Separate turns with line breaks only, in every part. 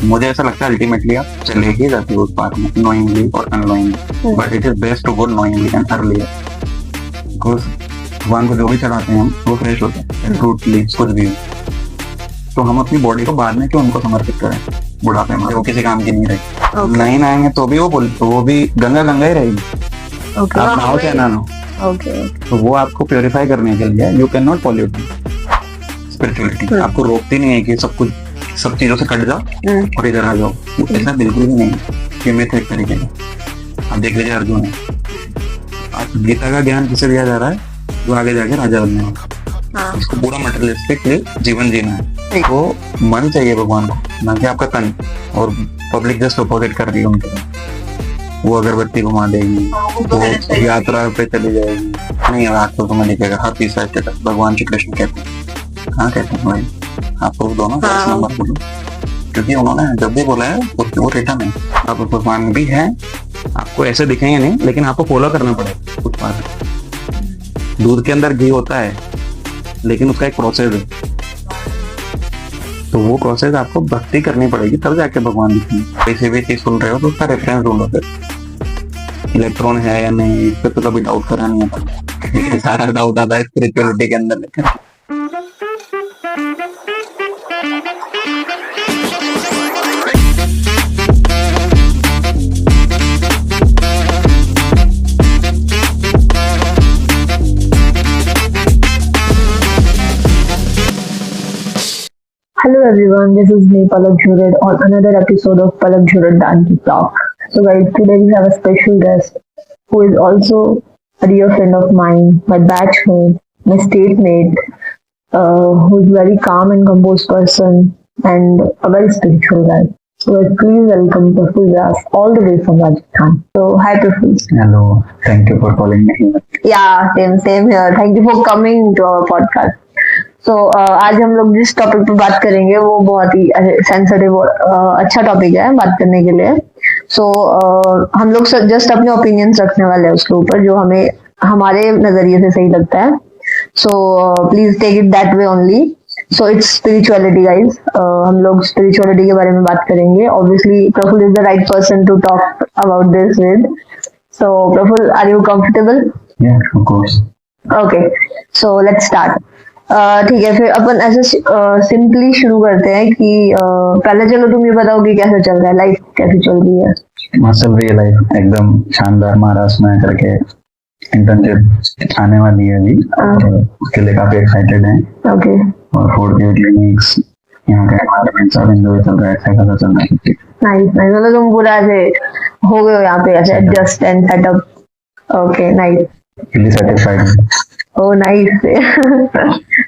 मुझे ऐसा लगता है अल्टीमेटली आप चले ही जाते हो उस पाथ में, नोइंगली और unknowingly, but it is best to go knowingly and earlier, because भगवान को जो भी चढ़ाते हैं हम वो फ्रेश होते हैं, फ्रूट लीव्स कुछ भी हो। तो हम अपनी बॉडी को बाद में क्यों उनको समर्पित करें बुढ़ापे में, वो किसी काम की नहीं रही। नहीं आएंगे तो भी वो भी गंगा गंगा ही रहेगी। आप नहाओ चाहे ना नहाओ, तो वो आपको प्योरीफाई करने के लिए you can not pollute. Spirituality आपको रोकती नहीं है कि सब चीजों से कट जाओ और इधर आ जाओ, ऐसा बिल्कुल भी नहीं है। मिथ एक तरीके का। आप देख लीजिए अर्जुन है, गीता का ज्ञान किसे दिया जा रहा है, जो आगे जाके राजा बनने वाला, इसको पूरा मटेरियलिस्टिक जीवन जीना है। वो मन चाहिए भगवान को, ना कि आपका तन। और पब्लिक जस्ट अपोजिट कर रही है उनके, वो अगरबत्ती घुमा देगी, वो यात्रा पे चली जाएगी। नहीं रात को तुम्हें दिखेगा हर तीसरा स्टेटस भगवान श्री कृष्ण कहते हैं। हाँ कहते हैं भाई, आप प्रूफ दो ना, नंबर बोलो, क्योंकि उन्होंने जब भी बोला है वो रिटर्न है। आप भगवान भी है, आपको ऐसे दिखेंगे नहीं, लेकिन आपको फॉलो करना पड़ेगा कुछ बात। दूध के अंदर घी होता है, लेकिन उसका एक प्रोसेस है, तो वो प्रोसेस आपको भक्ति करनी पड़ेगी, तब जाके भगवान दिखेंगे। किसी भी चीज सुन रहे हो तो उसका रेफरेंस ढूंढो, फिर इलेक्ट्रॉन है या नहीं, इस पे तो कभी डाउट करा नहीं आता। सारा डाउट आता है स्पिरिचुअलिटी के अंदर। लेकिन
Hello everyone, this is me Palak Jurad on another episode of Palak Jurad Dance Talk. So guys, today we have a special guest who is also a dear friend of mine, my batchmate, my state mate, who is very calm and composed person and a very spiritual guy. So guys, please welcome Praful Vyas all the way from Rajasthan. So hi Praful.
hello, thank you for calling me here.
Yeah, same here. Thank you for coming to our podcast. तो आज हम लोग जिस topic पे बात करेंगे वो बहुत ही सेंसिटिव और अच्छा टॉपिक है बात करने के लिए। सो हम लोग जस्ट अपने ओपिनियंस रखने वाले हैं उसके ऊपर, जो हमें हमारे नजरिए से सही लगता है। So please take it that way only. So it's spirituality guys. हम लोग स्पिरिचुअलिटी के बारे में बात करेंगे। Obviously Praful is the right person to talk about this with. So Praful, are you comfortable?
Yeah, of course.
Okay, so let's start. ठीक है, फिर अपन ऐसे सिंपली शुरू करते हैं कि पहले चलो तुम ये बताओ कि कैसे चल रहा है, लाइफ कैसी चल रही है?
मस्त चल रही है लाइफ, एकदम शानदार। महाराष्ट्र में करके इंटर्नशिप आने वाली है अभी, उसके लिए काफी एक्साइटेड हैं।
ओके,
और फूड के क्लिनिक्स, यहाँ का एनवायरनमेंट सब एंजॉय चल रहा है, अच्छा खासा चल रहा है।
नाइस नाइस, मतलब तुम पूरा ऐसे हो गए हो यहाँ पे ऐसे adjust and setup. Okay nice,
fully satisfied.
Oh nice.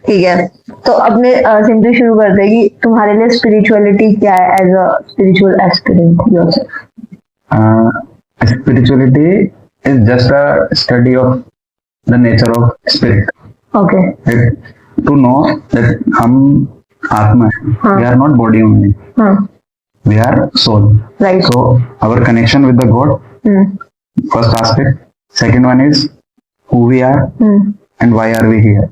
ठीक है, तो अपने सिंपली शुरू करते हैं कि तुम्हारे लिए स्पिरिचुअलिटी क्या है as a spiritual aspirant yourself?
Spirituality is just a study of the nature of spirit.
Okay,
To know that हम आत्मा है, we are not body only,
हाँ,
we are soul.
Right,
So our connection with the God, first aspect. Second one is who we are and why are we here.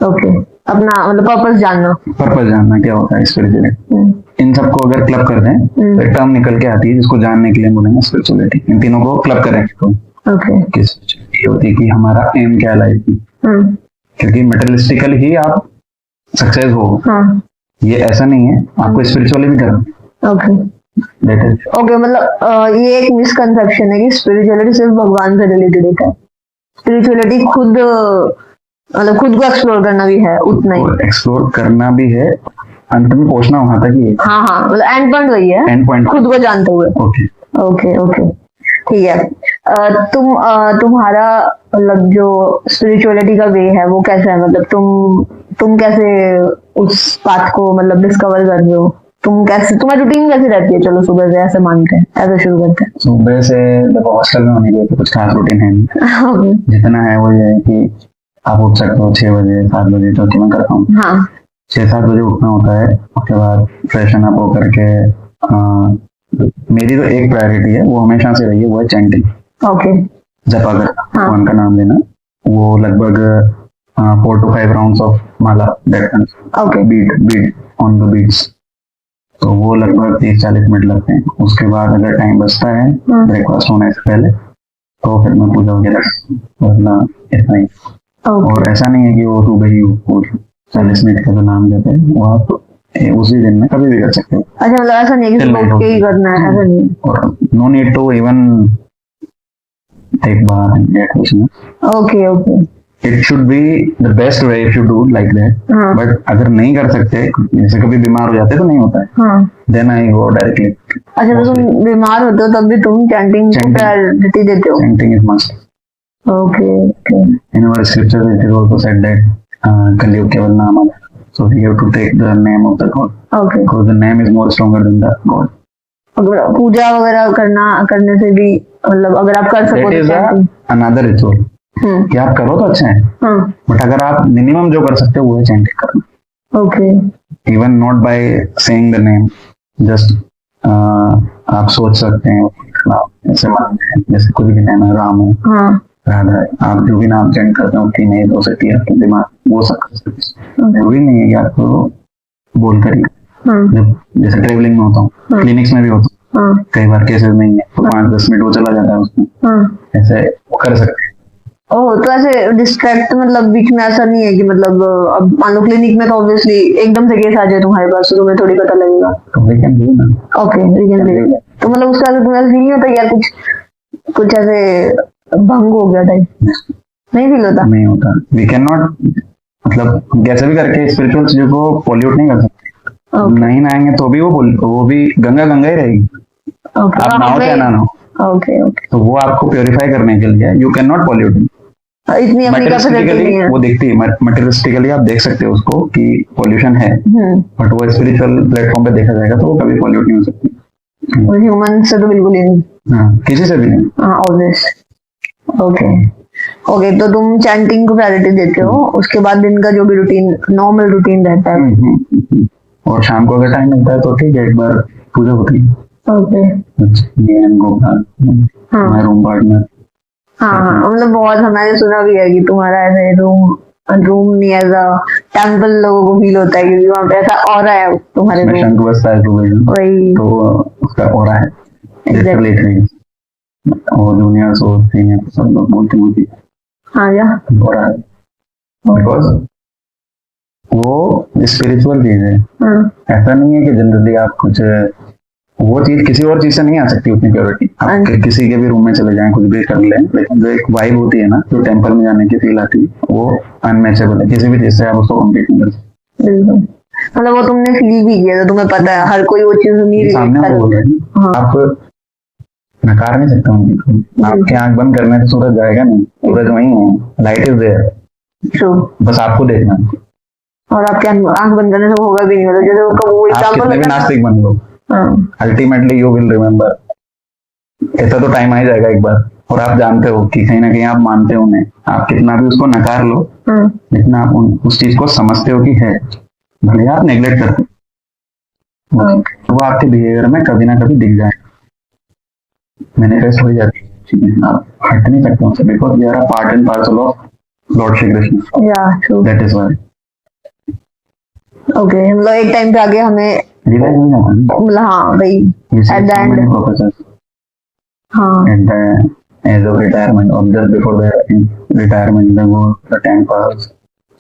Okay, अपना मतलब purpose जानना।
Purpose जानना क्या होता है spirituality. इन सबको अगर क्लब कर दें तो एक टर्म निकल के आती है जिसको जानने के लिए बोलेंगे स्पिरिचुअलिटी। इन तीनों को क्लब करेंगे तो
ओके,
स्पिरिचुअलिटी होती है कि हमारा एम क्या है लाइफ की, क्योंकि मटेरियलिस्टिकली ही आप सक्सेस हो, ये ऐसा नहीं है, आपको स्पिरिचुअली भी करना।
ओके ओके, मतलब ये एक मिसकंसेप्शन है कि स्पिरिचुअलिटी सिर्फ भगवान से रिलेटेड है। स्पिरिचुअलिटी खुद मतलब खुद को एक्सप्लोर करना भी है, उतना ही
एक्सप्लोर करना भी है, अंत में पहुंचना वहां तक ही है।
हाँ हाँ, मतलब एंड पॉइंट वही है,
एंड पॉइंट
खुद को जानते हुए।
ओके
ओके ओके, ठीक है। तुम्हारा मतलब जो स्पिरिचुअलिटी का वे है वो कैसा है? मतलब तुम कैसे उस पाथ को मतलब डिस्कवर कर रहे हो? तुम्हारी रूटीन कैसी रहती है? चलो सुबह से ऐसे मानते हैं, ऐसे शुरू करते हैं।
सुबह से देखो हॉस्टल में होने के लिए तो कुछ खास रूटीन है नहीं। जितना है वो ये है कि आप उठ सकते हो 6 बजे 7 बजे, तो मैं करता हूँ।
हाँ,
6-7 बजे उठना होता है। उसके बाद फ्रेशन अप होकर के मेरी तो एक प्रायोरिटी है, वो हमेशा से रही है, वो है चैंटिंग।
ओके,
जपा कर भगवान का नाम लेना। वो लगभग 4 to 5 राउंड्स ऑफ माला, that
okay,
beat on the beats. तो वो लगभग 30-40 मिनट लगते हैं। उसके बाद अगर टाइम बचता है ब्रेकफास्ट होने से पहले तो फिर मैं पूजा वगैरह करता हूँ, वरना इतना ही। और ऐसा नहीं है कि वो सुबह ही हो 40 मिनट का जो नाम देते हैं वो आप उसी दिन में कभी भी कर सकते हो।
अच्छा, मतलब ऐसा नहीं है कि सुबह उठ के ही करना है, ऐसा नहीं है।
और no need to even take bath and get कुछ ना।
Okay
it should be the best way if you do like that. But अगर नहीं कर सकते, जैसे कभी बीमार हो जाते तो नहीं होता है, देन आई गो डायरेक्टली।
अच्छा, तो तुम बीमार होते हो तब भी तुम चैंटिंग को प्रायोरिटी देते हो?
Chanting is must.
Okay
in our scripture it is also said that Kalyug केवल नाम है, so you have to take the name of the god.
Okay.
Because the name is more stronger than the god.
अगर पूजा वगैरह करने से भी, मतलब अगर आप कर सको
तो chanting. Another ritual. कि आप करो तो अच्छा है, बट अगर आप मिनिमम जो कर सकते हो वो है चैंटिंग करना।
Okay.
Even not by saying the name, just आप सोच सकते हैं ऐसे मन में, जैसे कुछ भी नाम है, राम है, राधा है, आप जो भी नाम चैंट करते हो 3 नहीं 2 से 3 आपके दिमाग वो सब कर सकते हैं। जरूरी नहीं है कि आपको बोल कर ही। जैसे ट्रेवलिंग में होता हूँ, क्लिनिक्स में भी होता हूँ, कई बार केसेस नहीं है तो 5-10 मिनट वो चला जाता है उसमें, ऐसे वो कर सकते हैं।
ओह, तो ऐसे डिस्ट्रैक्ट, मतलब बीच में ऐसा नहीं है कि मतलब अब मान लो क्लिनिक में तो ऑब्वियसली एकदम से केस आ जाए तुम्हारे पास तो तुम्हें थोड़ी पता लगेगा।
तो वी कैन डू ना।
Okay, we can do. तो मतलब उसका तुम्हें फील नहीं होता यार कुछ ऐसे भंग हो गया टाइप? नहीं फील होता?
नहीं होता। वी कैन नॉट, मतलब कैसे भी करके स्पिरिचुअल चीजों को पॉल्यूट नहीं कर सकते। नहीं नहाएंगे तो भी वो भी गंगा ही रहेगी। आप नाओ चाहे ना नाओ।
ओके।
तो वो आपको प्योरीफाई करने के लिए, यू कैन नॉट पॉल्यूट।
इतनी अपनी कैपेसिटी नहीं है।
वो दिखती है मटेरियलिस्टिकली, आप देख सकते हो उसको कि पॉल्यूशन है, बट वो स्पिरिचुअल प्लेटफॉर्म पे देखा जाएगा तो वो कभी पॉल्यूट नहीं हो सकती।
ह्यूमन से तो बिल्कुल ही नहीं।
किसी से भी नहीं।
ऑब्वियस। ओके, तो तुम चैंटिंग को प्रायोरिटी देते हो, उसके बाद दिन का जो भी रूटीन, नॉर्मल रूटीन रहता है।
और शाम को अगर टाइम मिलता है तो ठीक है, एक बार पूजा होती है।
ओके।
My room partner.
हाँ, मतलब बहुत हमने सुना भी है कि तुम्हारा ऐसे रूम नहीं, एज अ टेम्पल लोगों को फील होता है क्योंकि वहाँ पे ऐसा ऑरा है तुम्हारे रूम।
शंख बजता है सुबह,
वही
तो उसका ऑरा है। और जूनियर्स और सीनियर सब लोग बोलते हैं
हाँ या
ऑरा है, बिकॉज वो स्पिरिचुअल चीज है। ऐसा नहीं है कि जनरली आप कुछ वो चीज किसी और चीज से नहीं आ सकती उतनी प्योरिटी। आप किसी के भी रूम में चले जाएं, कुछ भी कर लें, लेकिन जो एक वाइब होती है ना, जो टेंपल में जाने की फील आती है, वो अनमैचेबल है। किसी भी चीज से आप उसको कम्पीट नहीं कर सकते।
बिल्कुल, मतलब वो तुमने फील भी किया तो तुम्हें पता है हर कोई वो चीज नहीं
सामने वो बोल रहे हैं। आप नकार नहीं सकते उनको। आपकी आंख बंद करने से सूरज जाएगा नहीं, सूरज वही है, लाइट इज देयर, बस आपको देखना है।
और आपके आंख बंद करने से होगा भी नहीं, मतलब जैसे वो
एग्जांपल है, नास्तिक बन लो, अल्टीमेटली यू विल रिमेम्बर। ऐसा तो टाइम आ जाएगा एक बार, और आप जानते हो कि कहीं ना कहीं आप मानते हो उन्हें, आप कितना भी उसको नकार लो, लेकिन आप उस चीज को समझते हो कि है, भले आप नेग्लेक्ट करते हो, तो वो आपके बिहेवियर में कभी ना कभी दिख जाए, मैनिफेस्ट हो जाती है चीजें। आप हट नहीं सकते उनसे, because they are a part and parcel of lord Shri Krishna. That is why.
Okay, मतलब एक टाइम पे आगे हमें
रियलाइज नहीं होता।
मतलब हाँ भाई, एट द एंड, हाँ,
at the age of retirement और just before the retirement, the go the temples,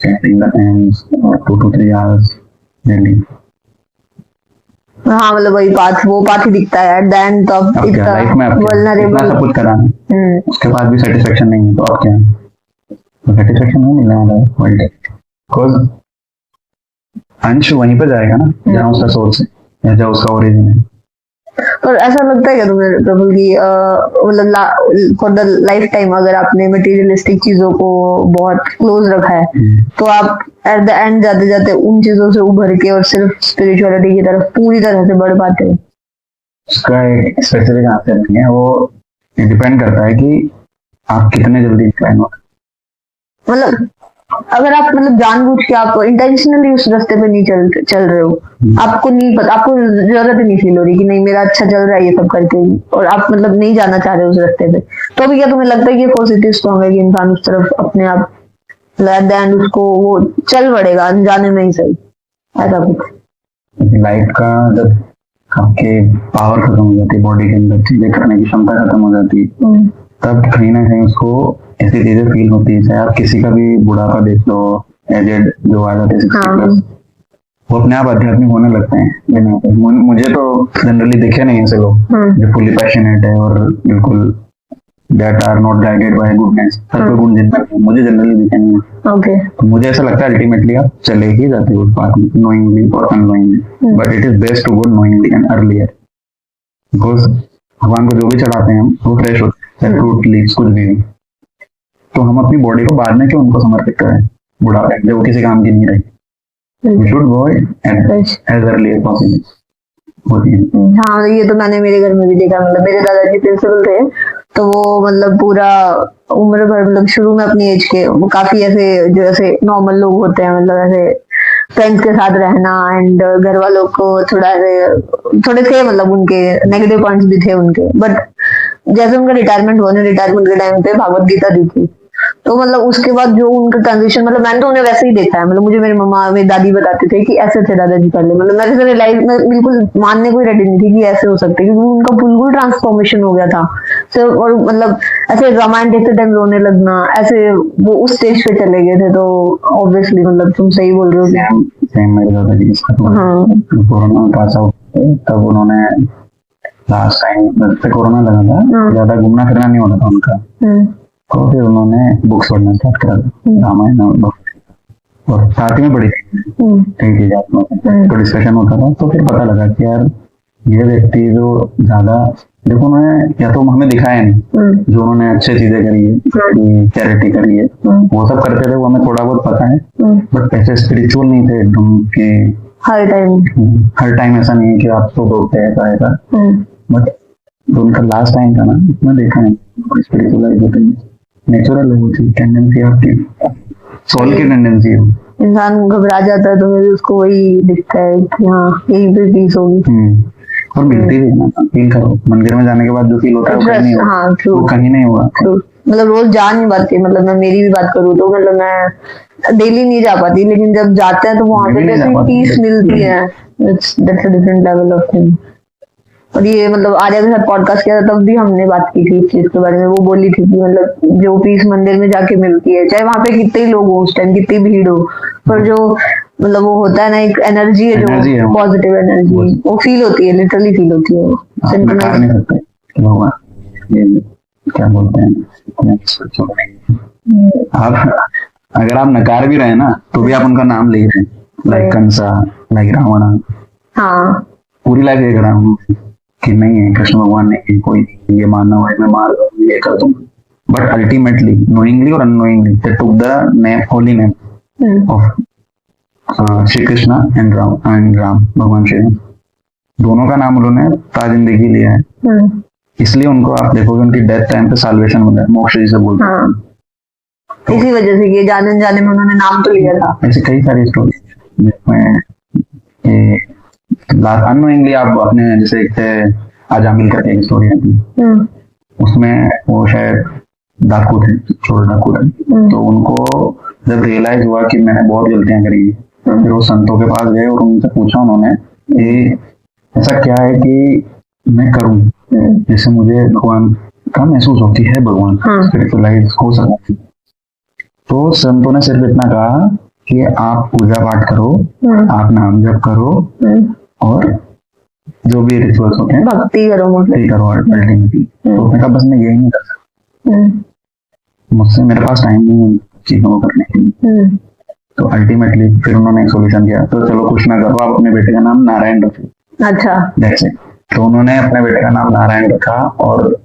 chanting the ends 2 to 3 hours daily.
हाँ, मतलब वही पाथ, वो पाथ ही दिखता है एट द एंड। तो
इतना लाइफ में इतना सब कुछ करा, उसके बाद भी सेटिस्फेक्शन नहीं है, तो आप क्या, सेटिस्फेक्शन नहीं मिलने वाला है वर्ल्ड, बिकॉज अंश वहीं पे जाएगा ना जहाँ उसका सोर्स है या जहाँ उसका ओरिजिन है।
और ऐसा लगता है क्या तुम्हें प्रभु की मतलब फॉर द लाइफ टाइम अगर आपने मटेरियलिस्टिक चीजों को बहुत क्लोज रखा है, तो आप एट द एंड जाते जाते उन चीजों से उभर के और सिर्फ स्पिरिचुअलिटी की तरफ पूरी तरह से बढ़ पाते हो?
उसका एक स्पेसिफिक आंसर नहीं है, वो डिपेंड करता है कि आप कितने जल्दी इंक्लाइन हो।
मतलब अगर आप मतलब जानबूझ के आप इंटेंशनली उस रास्ते पे नहीं चल रहे हो, आपको नहीं पता, आपको जरूरत ही नहीं फील हो रही कि नहीं मेरा अच्छा चल रहा है ये सब करके भी, और आप मतलब नहीं जाना चाह रहे उस रास्ते पे, तो भी क्या तुम्हें लगता है कि पॉजिटिव स्ट्रॉन्ग है कि इंसान उस तरफ अपने आप एट द एंड उसको वो चल पड़ेगा अनजाने में ही सही, ऐसा कुछ?
लाइफ का जब आपके पावर खत्म हो जाती है, बॉडी के अंदर चीजें करने की क्षमता खत्म हो जाती है, तब कहीं ना कहीं उसको ऐसी चीजें फील होती है। चाहे आप किसी का भी बुढ़ापा देख लो, एजेड जो आ जाते हैं 60+, वो अपने आप आध्यात्मिक होने लगते हैं बिना के। मुझे तो जनरली दिखे नहीं ऐसे लोग जो फुली पैशनेट है और बिल्कुल that are not guided by goodness, सत्व गुण जिनमें मुझे जनरली दिखे नहीं। तो मुझे ऐसा लगता है अल्टीमेटली आप चले ही जाते हो उस बात में, नोइंगली और unknowingly, but it is best to go knowingly and earlier, because भगवान को जो भी चढ़ाते हैं वो फ्रेश होते हैं, फ्रूट लीव्स कुछ भी। तो हम अपनी बॉडी को बाद में क्यों उनको समर्पित करें बुढ़ापे जब वो किसी काम की नहीं रही। We should go as early as possible.
हाँ, ये तो मैंने मेरे घर में भी देखा। मतलब मेरे दादाजी प्रिंसिपल थे, तो वो मतलब पूरा उम्र भर, मतलब शुरू में अपनी एज के वो काफी ऐसे जो ऐसे नॉर्मल लोग होते हैं, मतलब ऐसे फ्रेंड्स के साथ रहना एंड घर वालों को थोड़ा ऐसे थोड़े थे, मतलब उनके नेगेटिव पॉइंट्स भी थे उनके। बट जैसे उनका रिटायरमेंट हुआ, रिटायरमेंट के टाइम पे भागवत गीता दी थी, तो मतलब उसके बाद जो उनका ट्रांजिशन, मतलब मैंने तो उन्हें वैसे ही देखा है। मतलब मुझे मेरी मम्मा, मेरी दादी बताते थे कि ऐसे थे दादाजी पहले। मतलब मेरे से लाइफ में बिल्कुल मानने को रेडी नहीं थी कि ऐसे हो सकते, क्योंकि उनका बिल्कुल ट्रांसफॉर्मेशन हो गया था। सिर्फ और मतलब ऐसे रामायण देखते टाइम रोने लगना, ऐसे वो उस स्टेज पे चले गए थे। तो ऑब्वियसली मतलब तुम सही बोल रहे हो।
मेरे दादाजी कोरोना पास आउट थे, तब उन्होंने लास्ट टाइम जब से कोरोना लगा था, ज्यादा घूमना फिरना नहीं होता था उनका, तो फिर उन्होंने बुक्स पढ़ना स्टार्ट करा, रामायण और साथ में पढ़ी कई चीजें तो डिस्कशन होता था। तो फिर पता लगा कि यार ये व्यक्ति जो ज्यादा, देखो उन्होंने या तो हमें दिखाया नहीं जो उन्होंने अच्छी चीजें करी है, चैरिटी करी है, वो सब करते थे, वो हमें थोड़ा बहुत पता है, बट ऐसे स्पिरिचुअल नहीं थे एकदम के हर टाइम ऐसा नहीं है कि आप तो बोलते हैं ऐसा। बट जो उनका लास्ट टाइम था ना, उसमें देखा है स्पिरिचुअलाइज होते हैं, नेचुरल है वो चीज, टेंडेंसी आपकी सोल की टेंडेंसी है।
इंसान घबरा जाता है तो फिर उसको वही दिखता है कि हाँ यहीं पे पीस होगी,
और मिलती भी है ना। फील करो, मंदिर में जाने के बाद जो फील होता है वो कहीं नहीं होगा।
हाँ,
वो कहीं नहीं होगा।
मतलब रोज जा नहीं पाती, मतलब मैं मेरी भी बात करूँ तो मतलब मैं डेली नहीं जा पाती, लेकिन जब जाते हैं तो वहां पे जैसे पीस मिलती है, that's a different level of thing. और ये मतलब आर्या के साथ पॉडकास्ट किया था, तब भी हमने बात की थी इस चीज के बारे में। वो बोली थी कि मतलब जो पीस मंदिर में जाके मिलती है, चाहे वहां पे कितने ही लोग हो उस टाइम, कितनी भीड़ हो, पर जो मतलब वो होता है ना, एक एनर्जी है जो पॉजिटिव एनर्जी, वो फील होती है, लिटरली फील होती है। वो
नकार नहीं सकते क्या बोलते हैं आप, अगर आप नकार भी रहे ना तो भी आप उनका नाम ले रहे हैं, लाइक कंसा, लाइक रावण। हाँ, पूरी लाइफ ये करा हूँ कि नहीं है कृष्ण भगवान ने कोई ये मानना हुआ मैं मार ये कर दूंगा, बट अल्टीमेटली नोइंगली और unknowingly they took the name, holy name of Shri Krishna and Ram, भगवान श्री राम, दोनों का नाम उन्होंने ता जिंदगी लिया है। इसलिए उनको आप देखोगे उनकी डेथ टाइम पे साल्वेशन हो गया, मोक्ष जिसे बोलते हैं। तो
इसी वजह से कि जाने जाने में उन्होंने नाम तो लिया था।
ऐसे कई सारी स्टोरी जिसमें अननोइंगली आप अपने, जैसे एक आजामिल करके एक स्टोरी है, उसमें वो शायद डाकू थे, चोर डाकू थे, तो उनको जब रियलाइज हुआ कि मैंने बहुत गलतियां करी, फिर वो संतों के पास गए और उनसे पूछा उन्होंने कि ऐसा क्या है कि मैं करूं जिससे मुझे भगवान का महसूस होती है, भगवान स्पिरिचुअलाइज हो सकती। तो संतों ने सिर्फ इतना कहा कि आप पूजा पाठ करो, आप नाम जप करो, और जो भी रिचुअल्स होते हैं
भक्ति करो
अल्टीमेटली। तो मैंने कहा बस मैं यही नहीं कर सकता, मुझसे मेरे पास टाइम नहीं है चीजों को करने के लिए। तो अल्टीमेटली फिर उन्होंने एक सोल्यूशन किया, तो चलो कुछ ना करो, आप अपने बेटे का नाम नारायण रखो।
अच्छा,
दैट्स इट। तो उन्होंने अपने बेटे का नाम नारायण रखा, और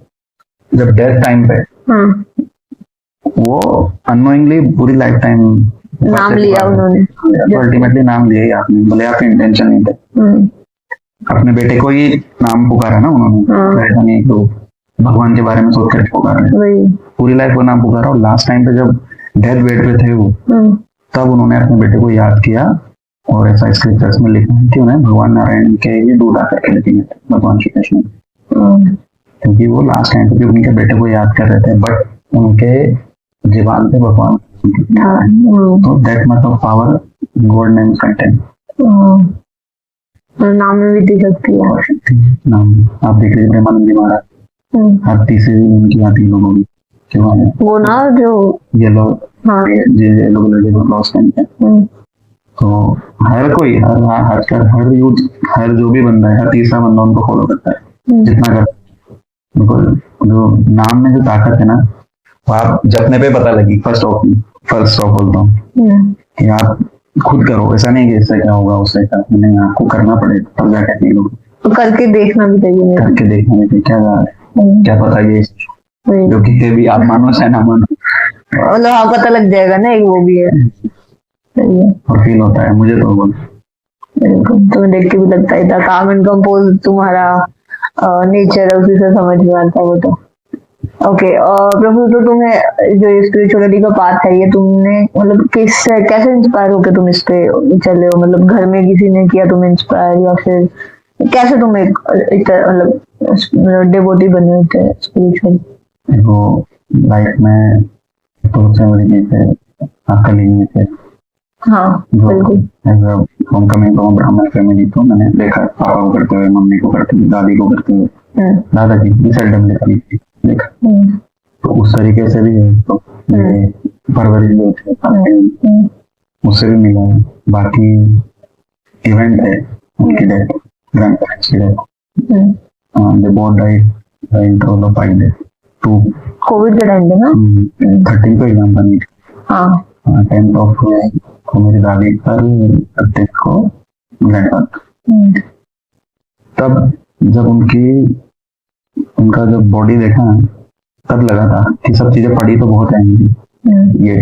जब डेथ टाइम पे वो अननोइंगली पूरी लाइफ टाइम
नाम लिया उन्होंने,
तो अल्टीमेटली नाम लिया ही आपने, भले आपकी इंटेंशन नहीं थे। अपने बेटे को ही नाम पुकारा ना उन्होंने, ऐसा नहीं तो भगवान के बारे में सोच कर पुकारा, पूरी लाइफ वो नाम पुकारा। और लास्ट टाइम पे जब डेथ बेड पे थे वो, तब उन्होंने अपने बेटे को याद किया, और ऐसा स्क्रिप्चर्स में लिखा है कि उन्हें भगवान नारायण के ही दूध आकर के लिखेंगे, भगवान श्री कृष्ण, क्योंकि वो लास्ट टाइम पे उनके बेटे को याद कर रहे थे, बट उनके जीवन पे भगवान, तो that much of power God names contain.
नाम में भी दी सकती है।
और शक्ति नाम आप देख लीजिए प्रेमानंद जी महाराज, हर तीसरे दिन उनकी आती है लोगों की, क्यों आए?
वो ना जो
ये लोग,
हाँ
येलो कलर के क्लॉथ पहनते हैं। तो हर कोई, हर यूथ, हर जो भी बंदा है, हर तीसरा बंदा उनको फॉलो करता है, जितना करता है। बिल्कुल, जो नाम में जो ताकत है ना, वो आप जपने पे पता लगी। फर्स्ट ऑफ बोलता हूँ कि आप खुद करो, ऐसा नहीं कि इससे क्या होगा उससे क्या नहीं, आपको करना पड़ेगा, तब जाके नहीं लोग।
तो करके देखना भी चाहिए,
करके देखना भी चाहिए, क्या जा रहा है, क्या पता ये जो कितने भी आप मानो चाहे ना मानो,
मतलब हाँ पता लग जाएगा ना, एक वो भी है। सही है।
और फील होता है मुझे तो।
बिल्कुल, तुम्हें देख के भी लगता ही था, काम एंड कंपोज तुम्हारा नेचर है, उसी से समझ में आता है वो तो। ओके प्रभु, तो तुम्हें जो स्पिरिचुअलिटी का पाथ है, ये तुमने मतलब कैसे इंस्पायर होके तुम इस पे चले हो? मतलब घर में किसी ने किया तुम्हें इंस्पायर, या फिर कैसे तुम एक मतलब डिवोटी बने होते हैं स्पिरिचुअल?
देखो, लाइफ में तो से बड़ी चीज है आपका लीनियज है।
हाँ बिल्कुल।
होम कमिंग फ्रॉम ब्राह्मण फैमिली, तो मैंने देखा पापा को करते हुए, मम्मी को करते हुए, दादी को करते हुए, दादाजी भी सेल्डम देखा। तो उस तरीके से भी है, तो ये परवरिश जो थे उससे भी मिला है। बाकी इवेंट है उनकी डेथ, ग्रैंड पेरेंट्स की death, they both died in interval of 5 days। तो
कोविड के टाइम पे ना
13 को एग्जाम बनी थी।
हाँ
10th ऑफ को मेरी दादी पर, 30 को ग्रैंडफादर। तब जब उनका जब बॉडी देखा ना, तब लगा था कि सब चीजें पढ़ी तो बहुत है ये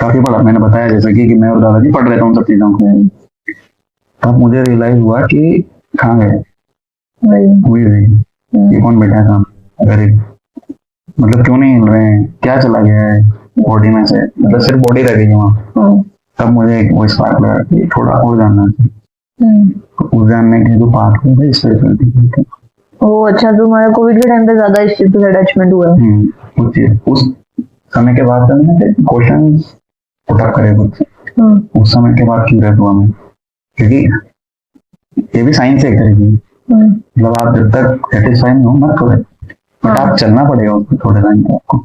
काफी पढ़ा। मैंने बताया जैसे कि मैं और दादाजी पढ़ रहे थे उन सब चीजों को, तब मुझे रियलाइज हुआ कि कहाँ गए, ये कौन बैठा था, अगर मतलब क्यों नहीं मिल रहे हैं, क्या चला गया है बॉडी में से, मतलब सिर्फ बॉडी रह गई वहाँ। तब मुझे वो स्पार्क लगा कि थोड़ा और जानना चाहिए। उस जानने के जो पार्ट में भाई स्पिरिचुअलिटी।
ओह अच्छा, तुम्हारा कोविड के टाइम पे ज्यादा इस चीज से अटैचमेंट हुआ है?
उस समय के बाद मैंने क्वेश्चन पुटअप करे खुद से। उस समय के बाद क्यूरियस हुआ मैं, क्योंकि ये भी साइंस है करेगी। मतलब आप जब तक सेटिस्फाई नहीं हो मत करो, बट आप चलना पड़ेगा उसको थोड़े टाइम तक आपको।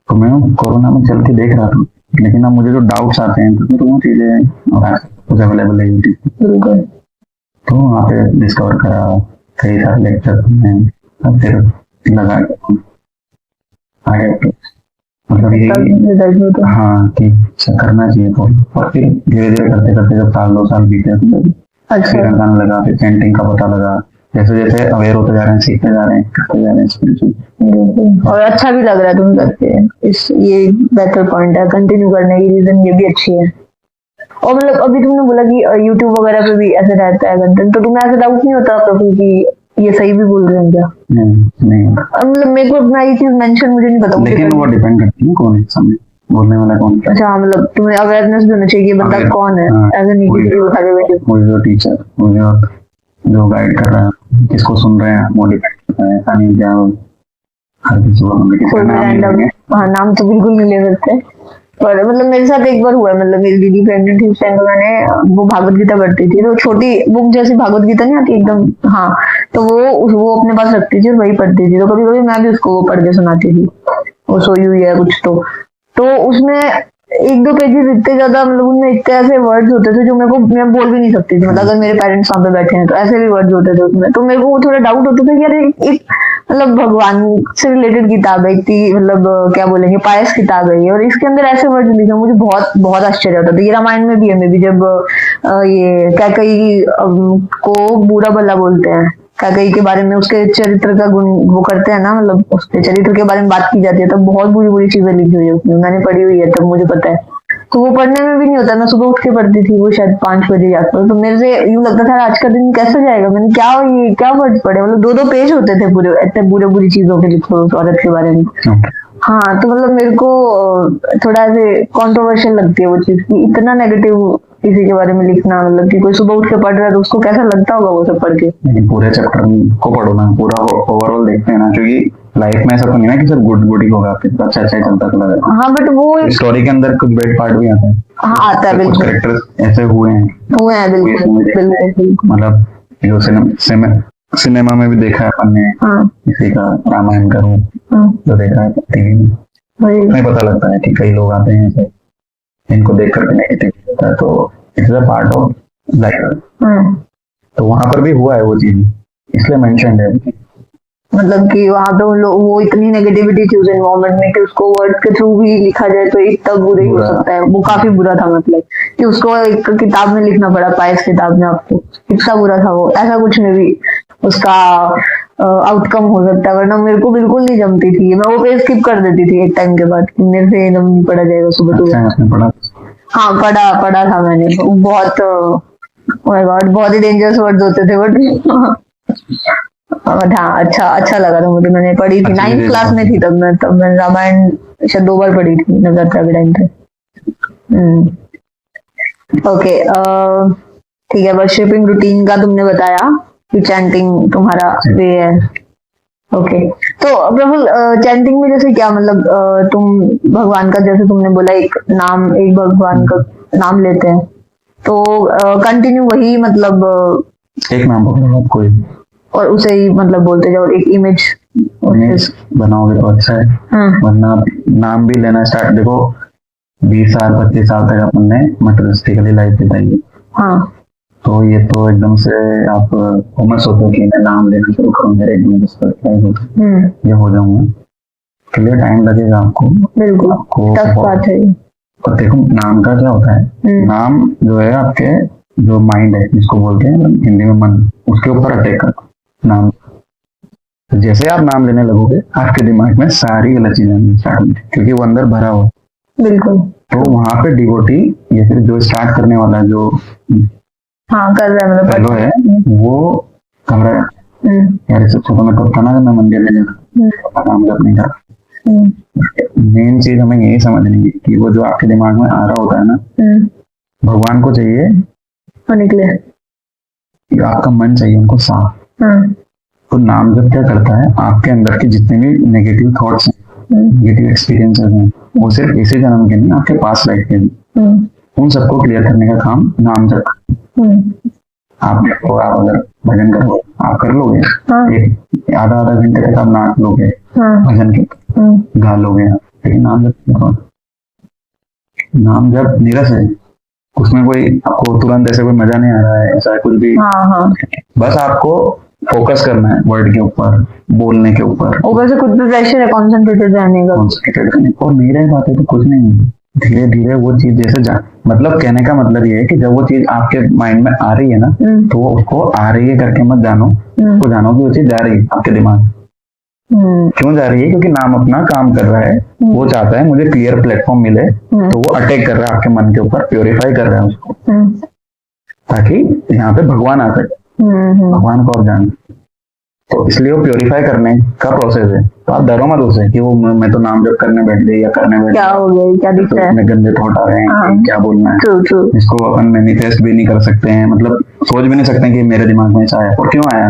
तो मैं कोरोना में चल के देख रहा था, लेकिन अब मुझे जो डाउट्स आते हैं तो वो चीजें कुछ अवेलेबल है यूट्यूब, तो वहाँ पे डिस्कवर करा, कई सारे लेक्चर में फिर लगा आगे मतलब ये हाँ कि करना चाहिए फॉलो। और फिर धीरे धीरे करते करते जब 1-2 साल बीते, फिर लगाने लगा, फिर पेंटिंग का पता लगा, जैसे जैसे अवेयर होते जा रहे हैं, सीखते जा रहे हैं, करते जा रहे हैं स्पिरिचुअल।
और अच्छा भी लग रहा है तुम करके, इस ये बेहतर पॉइंट है, कंटिन्यू करने की रीजन ये भी अच्छी है। और मतलब अभी तुमने बोला कि यूट्यूब वगैरह पे भी ऐसे रहता है कंटेंट, तो तुम्हें ऐसा डाउट नहीं होता प्रभु कि ये सही भी बोल रहे हैं क्या?
नहीं
मतलब मेरे को अपना ये चीज मेंशन मुझे नहीं पता,
लेकिन वो डिपेंड करती है कौन है सामने बोलने वाला कौन है।
अच्छा मतलब तुम्हें अवेयरनेस भी होना चाहिए कि बंदा कौन है, एज ए नीचे उठा के बैठे,
कोई जो टीचर, कोई जो गाइड कर रहा है, किसको सुन रहे हैं, वो डिपेंड करता है। ऐसा नहीं क्या हर किसी को
नाम तो बिल्कुल नहीं ले सकते। पर मतलब मेरे साथ एक बार हुआ, मतलब मेरी दीदी प्रेग्नेंट थी उस टाइम, तो मैंने वो भागवत गीता पढ़ती थी, तो छोटी बुक जैसी भागवत गीता नहीं आती एकदम, हाँ, तो वो अपने पास रखती थी और वही पढ़ती थी। तो कभी कभी मैं भी उसको वो पढ़ के सुनाती थी, वो सोई हुई है कुछ तो उसमें 1-2 पेजेस इतने ज्यादा, मतलब उनमें इतने ऐसे वर्ड्स होते थे जो मैं बोल भी नहीं सकती थी। मतलब अगर मेरे पेरेंट्स वहां पे बैठे हैं तो ऐसे भी वर्ड्स होते थे उसमें, तो मेरे को थोड़ा डाउट होता था कि यार एक मतलब भगवान से रिलेटेड किताब है, इतनी मतलब क्या बोलेंगे पायस किताब है ये, और इसके अंदर ऐसे वर्ड लिखे, मुझे बहुत बहुत आश्चर्य होता था। ये रामायण में भी है, मे भी जब ये कैकई को बुरा भला बोलते हैं, कैकई के बारे में, उसके चरित्र का गुण वो करते हैं ना, मतलब उसके चरित्र के बारे में बात की जाती है, तब बहुत बुरी बुरी चीजें लिखी हुई है उसमें, मैंने पढ़ी हुई है, तब मुझे पता है। तो वो पढ़ने में भी नहीं होता, मैं सुबह उठ के पढ़ती थी, वो शायद 5 बजे जाता, तो मेरे से यूं लगता था आज का दिन कैसे जाएगा, मैंने क्या वर्ड पढ़े, मतलब 2-2 पेज होते थे पूरे, इतने बुरी चीजों के लिखो उस औरत के बारे में। हाँ तो मतलब मेरे को थोड़ा ऐसे कॉन्ट्रोवर्शियल लगती है वो चीज, की इतना नेगेटिव किसी के बारे में लिखना, मतलब कि कोई सुबह उठ के पढ़ रहा है तो उसको कैसा लगता होगा वो सब पढ़ के।
पूरे चैप्टर को पढ़ो ना, पूरा ओवरऑल देखते हैं ना, क्योंकि लाइफ में ऐसा तो नहीं है कि सिर्फ गुड ही होगा, फिर अच्छा चलता चला जाएगा।
हाँ बट वो
स्टोरी के अंदर कुछ बैड पार्ट भी आता है।
हाँ आता है,
कुछ कैरेक्टर्स ऐसे हुए हैं
बिल्कुल,
मतलब जो सिनेमा में भी देखा है अपन ने,
हाँ
किसी का रामायण का रूप
हाँ
जो देखा है टीवी में,
वही
नहीं पता लगता है कि कई लोग आते हैं ऐसे, इनको देख करके नेगेटिव होता है, तो it's a part of life.
हाँ।
तो वहां पर भी हुआ है वो चीज, इसलिए मेंशन है।
मतलब कि वहां पे उन लोग वो इतनी नेगेटिविटी थी उस एनवायरमेंट में कि उसको वर्ड के थ्रू भी लिखा जाए तो इतना बुरा ही हो
बुरा।
सकता है। वो काफी बुरा था, मतलब कि उसको एक किताब में लिखना पड़ा, पाइस किताब में आपको, इतना बुरा था वो। ऐसा कुछ में भी उसका आउटकम हो सकता है, वरना मेरे को बिल्कुल नहीं जमती थी, मैं वो पेज स्किप कर देती थी एक टाइम के बाद कि मेरे से एकदम नहीं पढ़ा जाएगा सुबह
अच्छा
सुबह।
है, उसने पढ़ा?
हाँ पढ़ा था मैंने, वो बहुत oh my God, बहुत ही डेंजरस वर्ड्स होते थे बट हाँ अच्छा लगा था मुझे। मैंने पढ़ी थी,
अच्छी
9th
चीज़
क्लास
है।
में थी तब मैं रामायण शायद 2 बार पढ़ी थी नवरात्रा के टाइम पे। ओके ठीक है, वर्शिपिंग रूटीन का तुमने बताया कि चैंटिंग तुम्हारा वे है। ओके तो प्रफुल, चैंटिंग में जैसे क्या मतलब, तुम भगवान का, जैसे तुमने बोला एक भगवान का नाम लेते हैं तो कंटिन्यू वही मतलब
एक नाम पकड़ो आप कोई,
और उसे ही मतलब बोलते जाओ, एक इमेज
बनाओगे तो अच्छा है।
हाँ
वरना नाम भी लेना स्टार्ट, देखो 20 साल 25 साल तक अपन ने मटेरियलिस्टिकली लाइफ बिताई है,
हाँ
तो ये तो एकदम से आप फेमस होते हो कि मैं नाम लेना शुरू करूँ, मेरे एकदम ये हो जाऊंगा, के लिए टाइम लगेगा आपको।
बिल्कुल
आपको
टफ बात है।
और देखो नाम का क्या होता है, नाम जो है आपके जो माइंड है, जिसको बोलते हैं हिंदी में मन, उसके ऊपर अटैक करता है नाम। तो जैसे आप नाम लेने लगोगे आपके दिमाग में सारी गलत चीजें स्टार्ट होंगी, क्योंकि वो अंदर भरा हुआ।
बिल्कुल।
तो वहां पे डिवोटी या फिर जो स्टार्ट करने वाला है, जो
हाँ कर रहा है मतलब
फेलो है, वो घबरा यार इससे छोटा मैं तो ना मैं मंदिर में जाना नाम जप नहीं कर। मेन चीज हमें यही समझनी है कि वो जो आपके दिमाग में आ रहा होता है ना, भगवान को चाहिए
और निकले,
आपका मन चाहिए उनको साफ। तो नाम जब क्या करता है, आपके अंदर के जितने भी नेगेटिव थॉट्स हैं, नेगेटिव एक्सपीरियंसेस हैं, वो सिर्फ इसी जन्म के नहीं, आपके पास लाइफ के भी, उन सबको क्लियर करने का काम नाम जप। आप देखो, आप अगर भजन करो, आप कर लोगे एक आधा घंटे तक आप नाच लोगे, भजन के गा लोगे, लेकिन नाम जब नीरस है, उसमें कोई आपको तुरंत ऐसे कोई मजा नहीं आ रहा है, ऐसा कुछ भी। बस आपको फोकस करना है वर्ड के ऊपर, बोलने के ऊपर,
ऊपर से खुद पे प्रेशर है कंसंट्रेटेड रहने का,
और नहीं रह पाते तो कुछ नहीं, धीरे धीरे वो चीज जैसे मतलब कहने का मतलब ये है कि जब वो चीज आपके माइंड में आ रही है ना, तो वो उसको आ रही है करके मत जानो, उसको जानो कि वो चीज जा रही है आपके दिमाग में। क्यों जा रही है? क्योंकि नाम अपना काम कर रहा है, वो चाहता है मुझे क्लियर प्लेटफॉर्म मिले, तो वो अटैक कर रहा है आपके मन के ऊपर, प्योरीफाई कर रहा है उसको, ताकि यहाँ पे भगवान आ सके, भगवान को आप जाने। तो इसलिए वो प्योरीफाई करने का प्रोसेस है। तो आप डरो मत उसे कि वो मैं तो नाम जप करने बैठ गई या करने बैठ
क्या हो गया, क्या दिख रहा है,
गंदे थॉट आ रहे हैं, क्या बोलना है, इसको अपन मैनिफेस्ट भी नहीं कर सकते हैं, मतलब सोच भी नहीं सकते कि मेरे दिमाग में ऐसा आया और क्यों आया,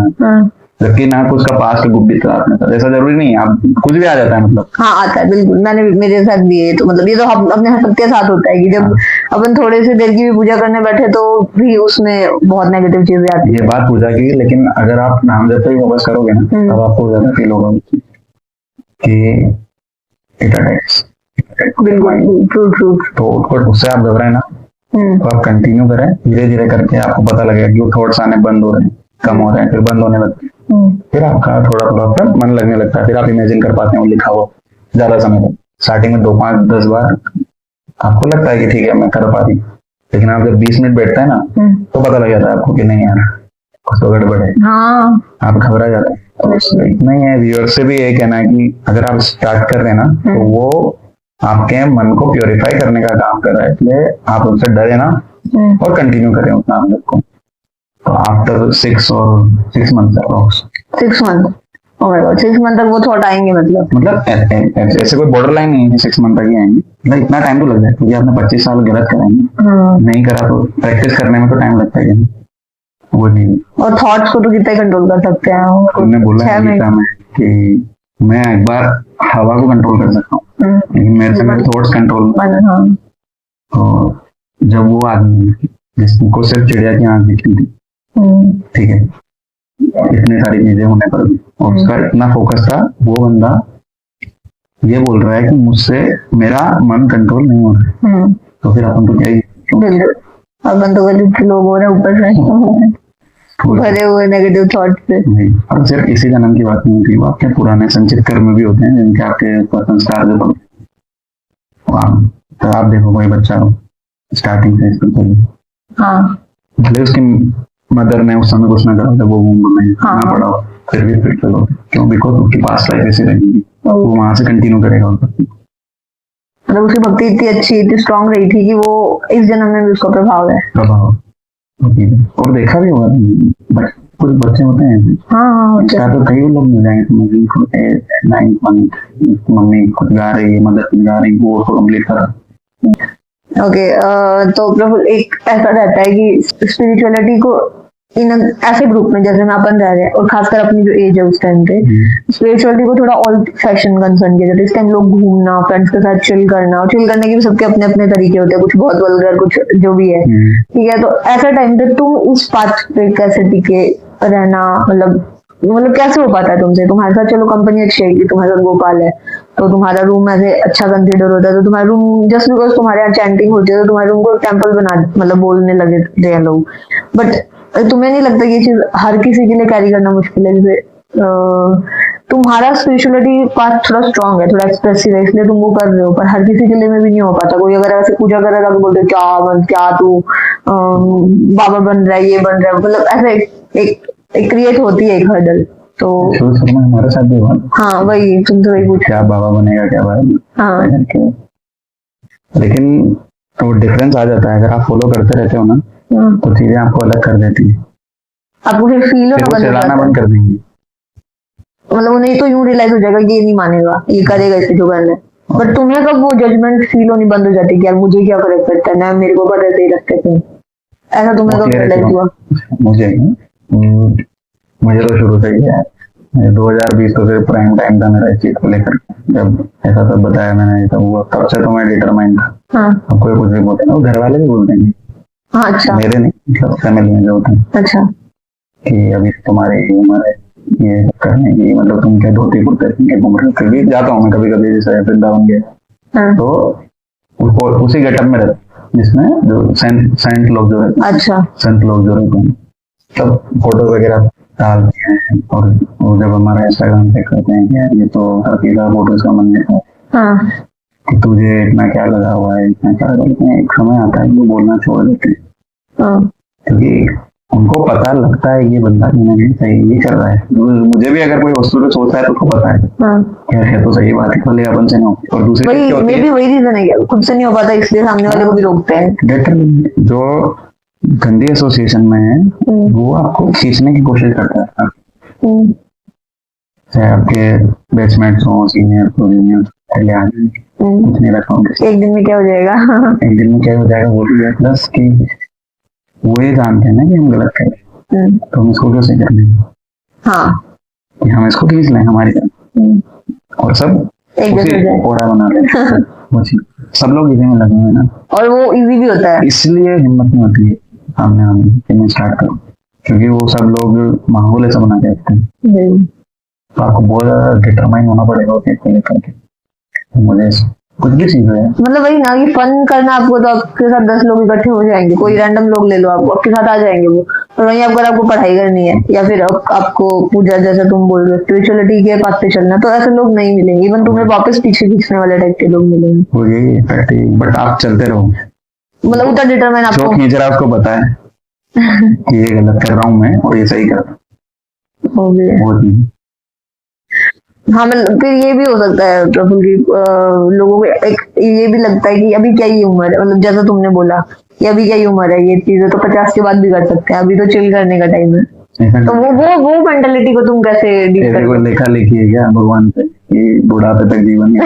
जबकि ना कुछ का पास्ट गुप्त आपने, ऐसा जरूरी नहीं है, आप कुछ भी आ जाता है, मतलब
हाँ आता है बिल्कुल, मैंने मेरे साथ भी है। तो मतलब ये तो अपने सबके साथ होता है कि जब अपन थोड़े से देर की भी पूजा करने बैठे तो भी उसमें बहुत नेगेटिव चीजें आती है।
ये बात पूजा की, लेकिन अगर आप नाम जब तक फोकस करोगे ना, तब आपको ज्यादा फील होगा कि इट अटैक्स।
बिल्कुल ट्रू।
तो उससे आप घबराए ना, तो आप कंटिन्यू करें, धीरे धीरे करके आपको पता लगेगा कि वो थॉट्स आने बंद हो रहे हैं, कम हो रहे हैं, फिर बंद होने लगते हैं, फिर आपका थोड़ा थोड़ा फिर मन लगने लगता है, फिर आप इमेजिन कर पाते हैं वो लिखा हुआ ज्यादा समय तक। स्टार्टिंग में 2 5 10 बार आपको लगता है कि ठीक है मैं कर पा रही, लेकिन आप जब 20 मिनट बैठते हैं ना, तो पता लग जाता है आपको कि नहीं यार कुछ तो गड़बड़ है, आप घबरा जाते हैं। तो इतना ही है, व्यूअर से भी ये कहना है कि अगर आप स्टार्ट कर रहे हैं ना, तो वो आपके मन को प्योरीफाई करने का काम कर रहा है, इसलिए आप उनसे डरे ना और कंटिन्यू करें उस नाम को। तो after 6 month approx
6 month, oh my God 6 month तक वो थॉट आएंगे, मतलब
ऐसे कोई बॉर्डर लाइन नहीं है, 6 मंथ तक ही आएंगे, मतलब इतना टाइम तो लग जाए, क्योंकि आपने 25 साल गलत कराएंगे, नहीं करा तो प्रैक्टिस करने में तो टाइम लगता है, वो नहीं।
और थॉट्स को तो कितना कंट्रोल कर सकते हैं,
उन्होंने बोला है गीता में कि मैं एक बार हवा को कंट्रोल कर सकता हूँ, लेकिन मेरे से मेरे थॉट्स कंट्रोल। तो जब वो आदमी जिसको सिर्फ चिड़िया की आंख दिखती थी, ठीक है, इतनी सारी चीजें होने पर भी, और उसका इतना फोकस था, वो बंदा ये बोल रहा है कि मुझसे मेरा मन कंट्रोल नहीं हो रहा है, तो फिर अपन तो क्या ही
अपन तो गलत लोग हो रहे हैं ऊपर से भरे हुए नेगेटिव थॉट से।
नहीं, और सिर्फ इसी जन्म की बात नहीं होती, आपके पुराने संचित कर्म भी होते हैं जिनके आपके ऊपर संस्कार जो पड़ते हैं। तो आप देखो कोई बच्चा हो स्टार्टिंग से इसको भले उसकी मदर ने उस समय कुछ ना करा था, वो नहीं ना पड़ा हो, फिर भी फिट चलो, क्यों? बिकॉज उसकी पास लाइफ ऐसी रहेगी, वो वहां से कंटिन्यू करेगा।
मतलब उसकी भक्ति इतनी अच्छी, इतनी स्ट्रांग रही थी कि वो इस जन्म में भी उसका प्रभाव है।
और देखा भी हुआ, कुछ बच्चे होते हैं तो कई लोग मिल जाएंगे, 9th मंथ मम्मी खुद गा रही है, मदर खुद गा रही है, वो उसको कम्प्लीट करा।
ओके, तो प्रफुल एक ऐसा रहता है कि स्पिरिचुअलिटी को इन ऐसे ग्रुप में जैसे में अपन रह रहे हैं, और खासकर अपनी जो एज है उस टाइम पे स्पिरिचुअलिटी को थोड़ा ओल्ड फैशन कंसर्न किया जाता है। इस टाइम लोग घूमना, फ्रेंड्स के साथ चिल करना, और चिल करने के भी सबके अपने अपने तरीके होते हैं, कुछ बहुत वल्गर, कुछ जो भी है, ठीक है। तो ऐसा टाइम पे तुम उस पाथ पे कैसे टिके रहना, मतलब कैसे हो पाता है तुमसे? तुम्हारे साथ चलो कंपनी अच्छी है कि तुम्हारे साथ गोपाल है, तो तुम्हारा रूम ऐसे अच्छा कंसिडर होता है, तो तुम्हारा रूम जस्ट बिकॉज तुम्हारे यहाँ चैंटिंग होती है तो तुम्हारे रूम को टेम्पल बना, मतलब बोलने लगे थे लोग। बट तुम्हें नहीं लगता ये चीज हर किसी के लिए कैरी करना मुश्किल है? जैसे तुम्हारा स्पिरिचुअलिटी पाथ थोड़ा स्ट्रांग है, थोड़ा एक्सप्रेसिव है, इसलिए तुम वो कर रहे हो, पर हर किसी के लिए में भी नहीं हो पाता। कोई अगर ऐसे पूजा कर रहा है तो बोलते क्या तू बाबा बन रहा है, ये बन रहा है, मतलब ऐसे एक क्रिएट होती है एक हर्डल। तो
हमारे साथ भी हुआ।
हाँ वही, तुम तो वही पूछ,
क्या बाबा बनेगा, क्या बाबा। हाँ, लेकिन वो डिफरेंस आ जाता है, अगर आप फॉलो करते रहते हो ना तो चीजें आपको अलग कर देती है,
आपको फिर फील
होना बंद कर देंगे।
मतलब उन्हें तो यूं रियलाइज हो जाएगा कि ये नहीं मानेगा, ये करेगा इसे जो करना है। बट तुम्हें कब वो जजमेंट फील होनी बंद हो जाती है कि यार मुझे क्या फर्क पड़ता है ना, मेरे को पता ऐसे ही रखते थे, ऐसा तुम्हें कब रियलाइज हुआ?
मुझे तो शुरू से ही है, 2020 तो फिर प्राइम टाइम था मेरा इस चीज को लेकर, जब ऐसा सब बताया मैंने, तब हुआ, तब से तो मैं डिटरमाइंड था। अब कोई कुछ भी बोलते हैं, घर वाले भी बोलते हैं।
अच्छा,
मेरे नहीं, मतलब फैमिली में जो होते हैं। अच्छा, कि अभी तुम्हारी उम्र है ये करने की, मतलब तुम क्या धोती कुर्ते घूम रहे हो? फिर भी जाता हूँ मैं कभी कभी, जैसे वृंदावन गया तो उसको उसी गेटअप में रहता, जिसमें जो सेंट लोग जो रहते हैं, अच्छा, संत लोग जो रहते हैं, सब फोटो वगैरह डालते हैं, और वो जब हमारा इंस्टाग्राम पे करते हैं कि ये तो अकेला फोटो का मन है, तुझे इतना क्या लगा हुआ है, इतना क्या लगा है। एक समय आता है वो बोलना छोड़ देते हैं, क्योंकि उनको पता लगता है ये बंदा नहीं सही नहीं कर रहा है। मुझे भी अगर कोई वस्तु पे सोचता है तो उसको पता है क्या है, तो सही बात है, भले अपन से ना हो। और दूसरी वही रीजन है, खुद से नहीं हो पाता इसलिए सामने वाले को भी रोकते हैं। जो गंदी एसोसिएशन में है वो आपको खींचने की कोशिश करता है, चाहे आपके बैचमेट्स हो, सीनियर हो, जूनियर, पहले आ जाए कुछ नहीं रखा, एक दिन में क्या हो जाएगा, एक दिन में क्या हो जाएगा वो भी है। प्लस की वो ये जानते हैं ना कि हम गलत कर रहे हैं, तो हम इसको कैसे कर लेंगे, कि हम इसको खींच लें हमारी तरफ, और सब कोड़ा बना ले। सब लोग इसी में लगे हुए ना, और वो इजी भी होता है, इसलिए हिम्मत नहीं होती है सामने आने की, मैं स्टार्ट करूं, क्योंकि वो सब लोग माहौल ऐसा बना के रखते हैं। तो आपको बहुत ज्यादा डिटरमाइन होना पड़ेगा उसको लेकर के, मुझे कुछ भी चीज है, मतलब वही ना कि फन करना आपको, तो आपके साथ 10 लोग इकट्ठे हो जाएंगे, कोई रैंडम लोग ले लो, आपके साथ आ जाएंगे वो। और वहीं अगर आपको पढ़ाई करनी है या फिर आपको पूजा, जैसे तुम बोल रहे हो स्पिरिचुअलिटी के पास पे चलना, तो ऐसे लोग नहीं मिलेंगे, इवन तुम्हें वापस पीछे खींचने वाले टाइप के लोग मिलेंगे। वो यही, बट आप चलते रहो, मतलब उतना डिटरमाइन आपको खींच रहा है उसको पता है कि ये गलत कर रहा हूँ मैं और ये सही कर रहा हूँ। हाँ, मतलब फिर ये भी हो सकता है प्रफुल्ल की, लोगों को एक ये भी लगता है कि अभी क्या ही उम्र है, मतलब जैसा तुमने बोला कि अभी क्या ही उम्र है, ये चीजें तो 50 के बाद भी कर सकते हैं, अभी तो चिल करने का टाइम है। तो वो मेंटालिटी को तुम कैसे डील करते हो? लेखा लिखी है क्या भगवान से कि बुढ़ापे तक जीवन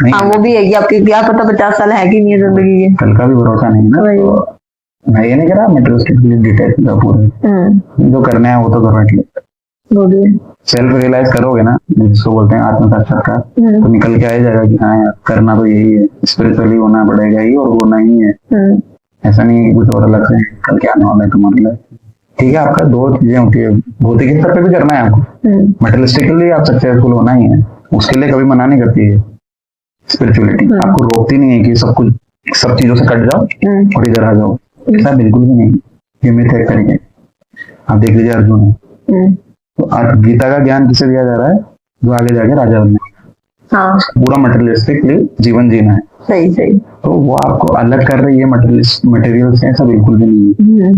हाँ, वो भी है कि आपकी क्या पता 50 साल है कि नहीं है जिंदगी के, कल का भी भरोसा नहीं ना। मैं ये नहीं कह रहा मेट्रोस्टिकली डिटेल पूरा, जो करना है वो तो करो एटलीस्ट। सेल्फ रियलाइज करोगे ना, जिसको बोलते हैं आत्म साक्षात्कार, तो निकल के आ जाएगा कि हाँ यार करना तो यही है, स्पिरिचुअली होना पड़ेगा ही और होना ही है। ऐसा नहीं है कि कुछ और अलग से निकल के आने वाला है तुम्हारे लिए। ठीक है, आपका दो चीजें होती है, भौतिक स्तर पे भी करना है आपको, मटेरियलिस्टिकली आप सक्सेसफुल होना ही है, उसके लिए कभी मना नहीं करती है स्पिरिचुअलिटी, आपको रोकती नहीं है कि सब कुछ सब चीजों से कट जाओ और इधर आ जाओ, ऐसा बिल्कुल भी नहीं। ये मिथ है एक तरीके, आप देख लीजिए अर्जुन है, तो आज गीता का ज्ञान किसे दिया जा रहा है, जो आगे जाके राजा बनना,
हाँ
पूरा मटेरियलिस्टिकली जीवन जीना है,
सही सही,
तो वो आपको अलग कर रही है मटेरियल से, ऐसा बिल्कुल भी नहीं है।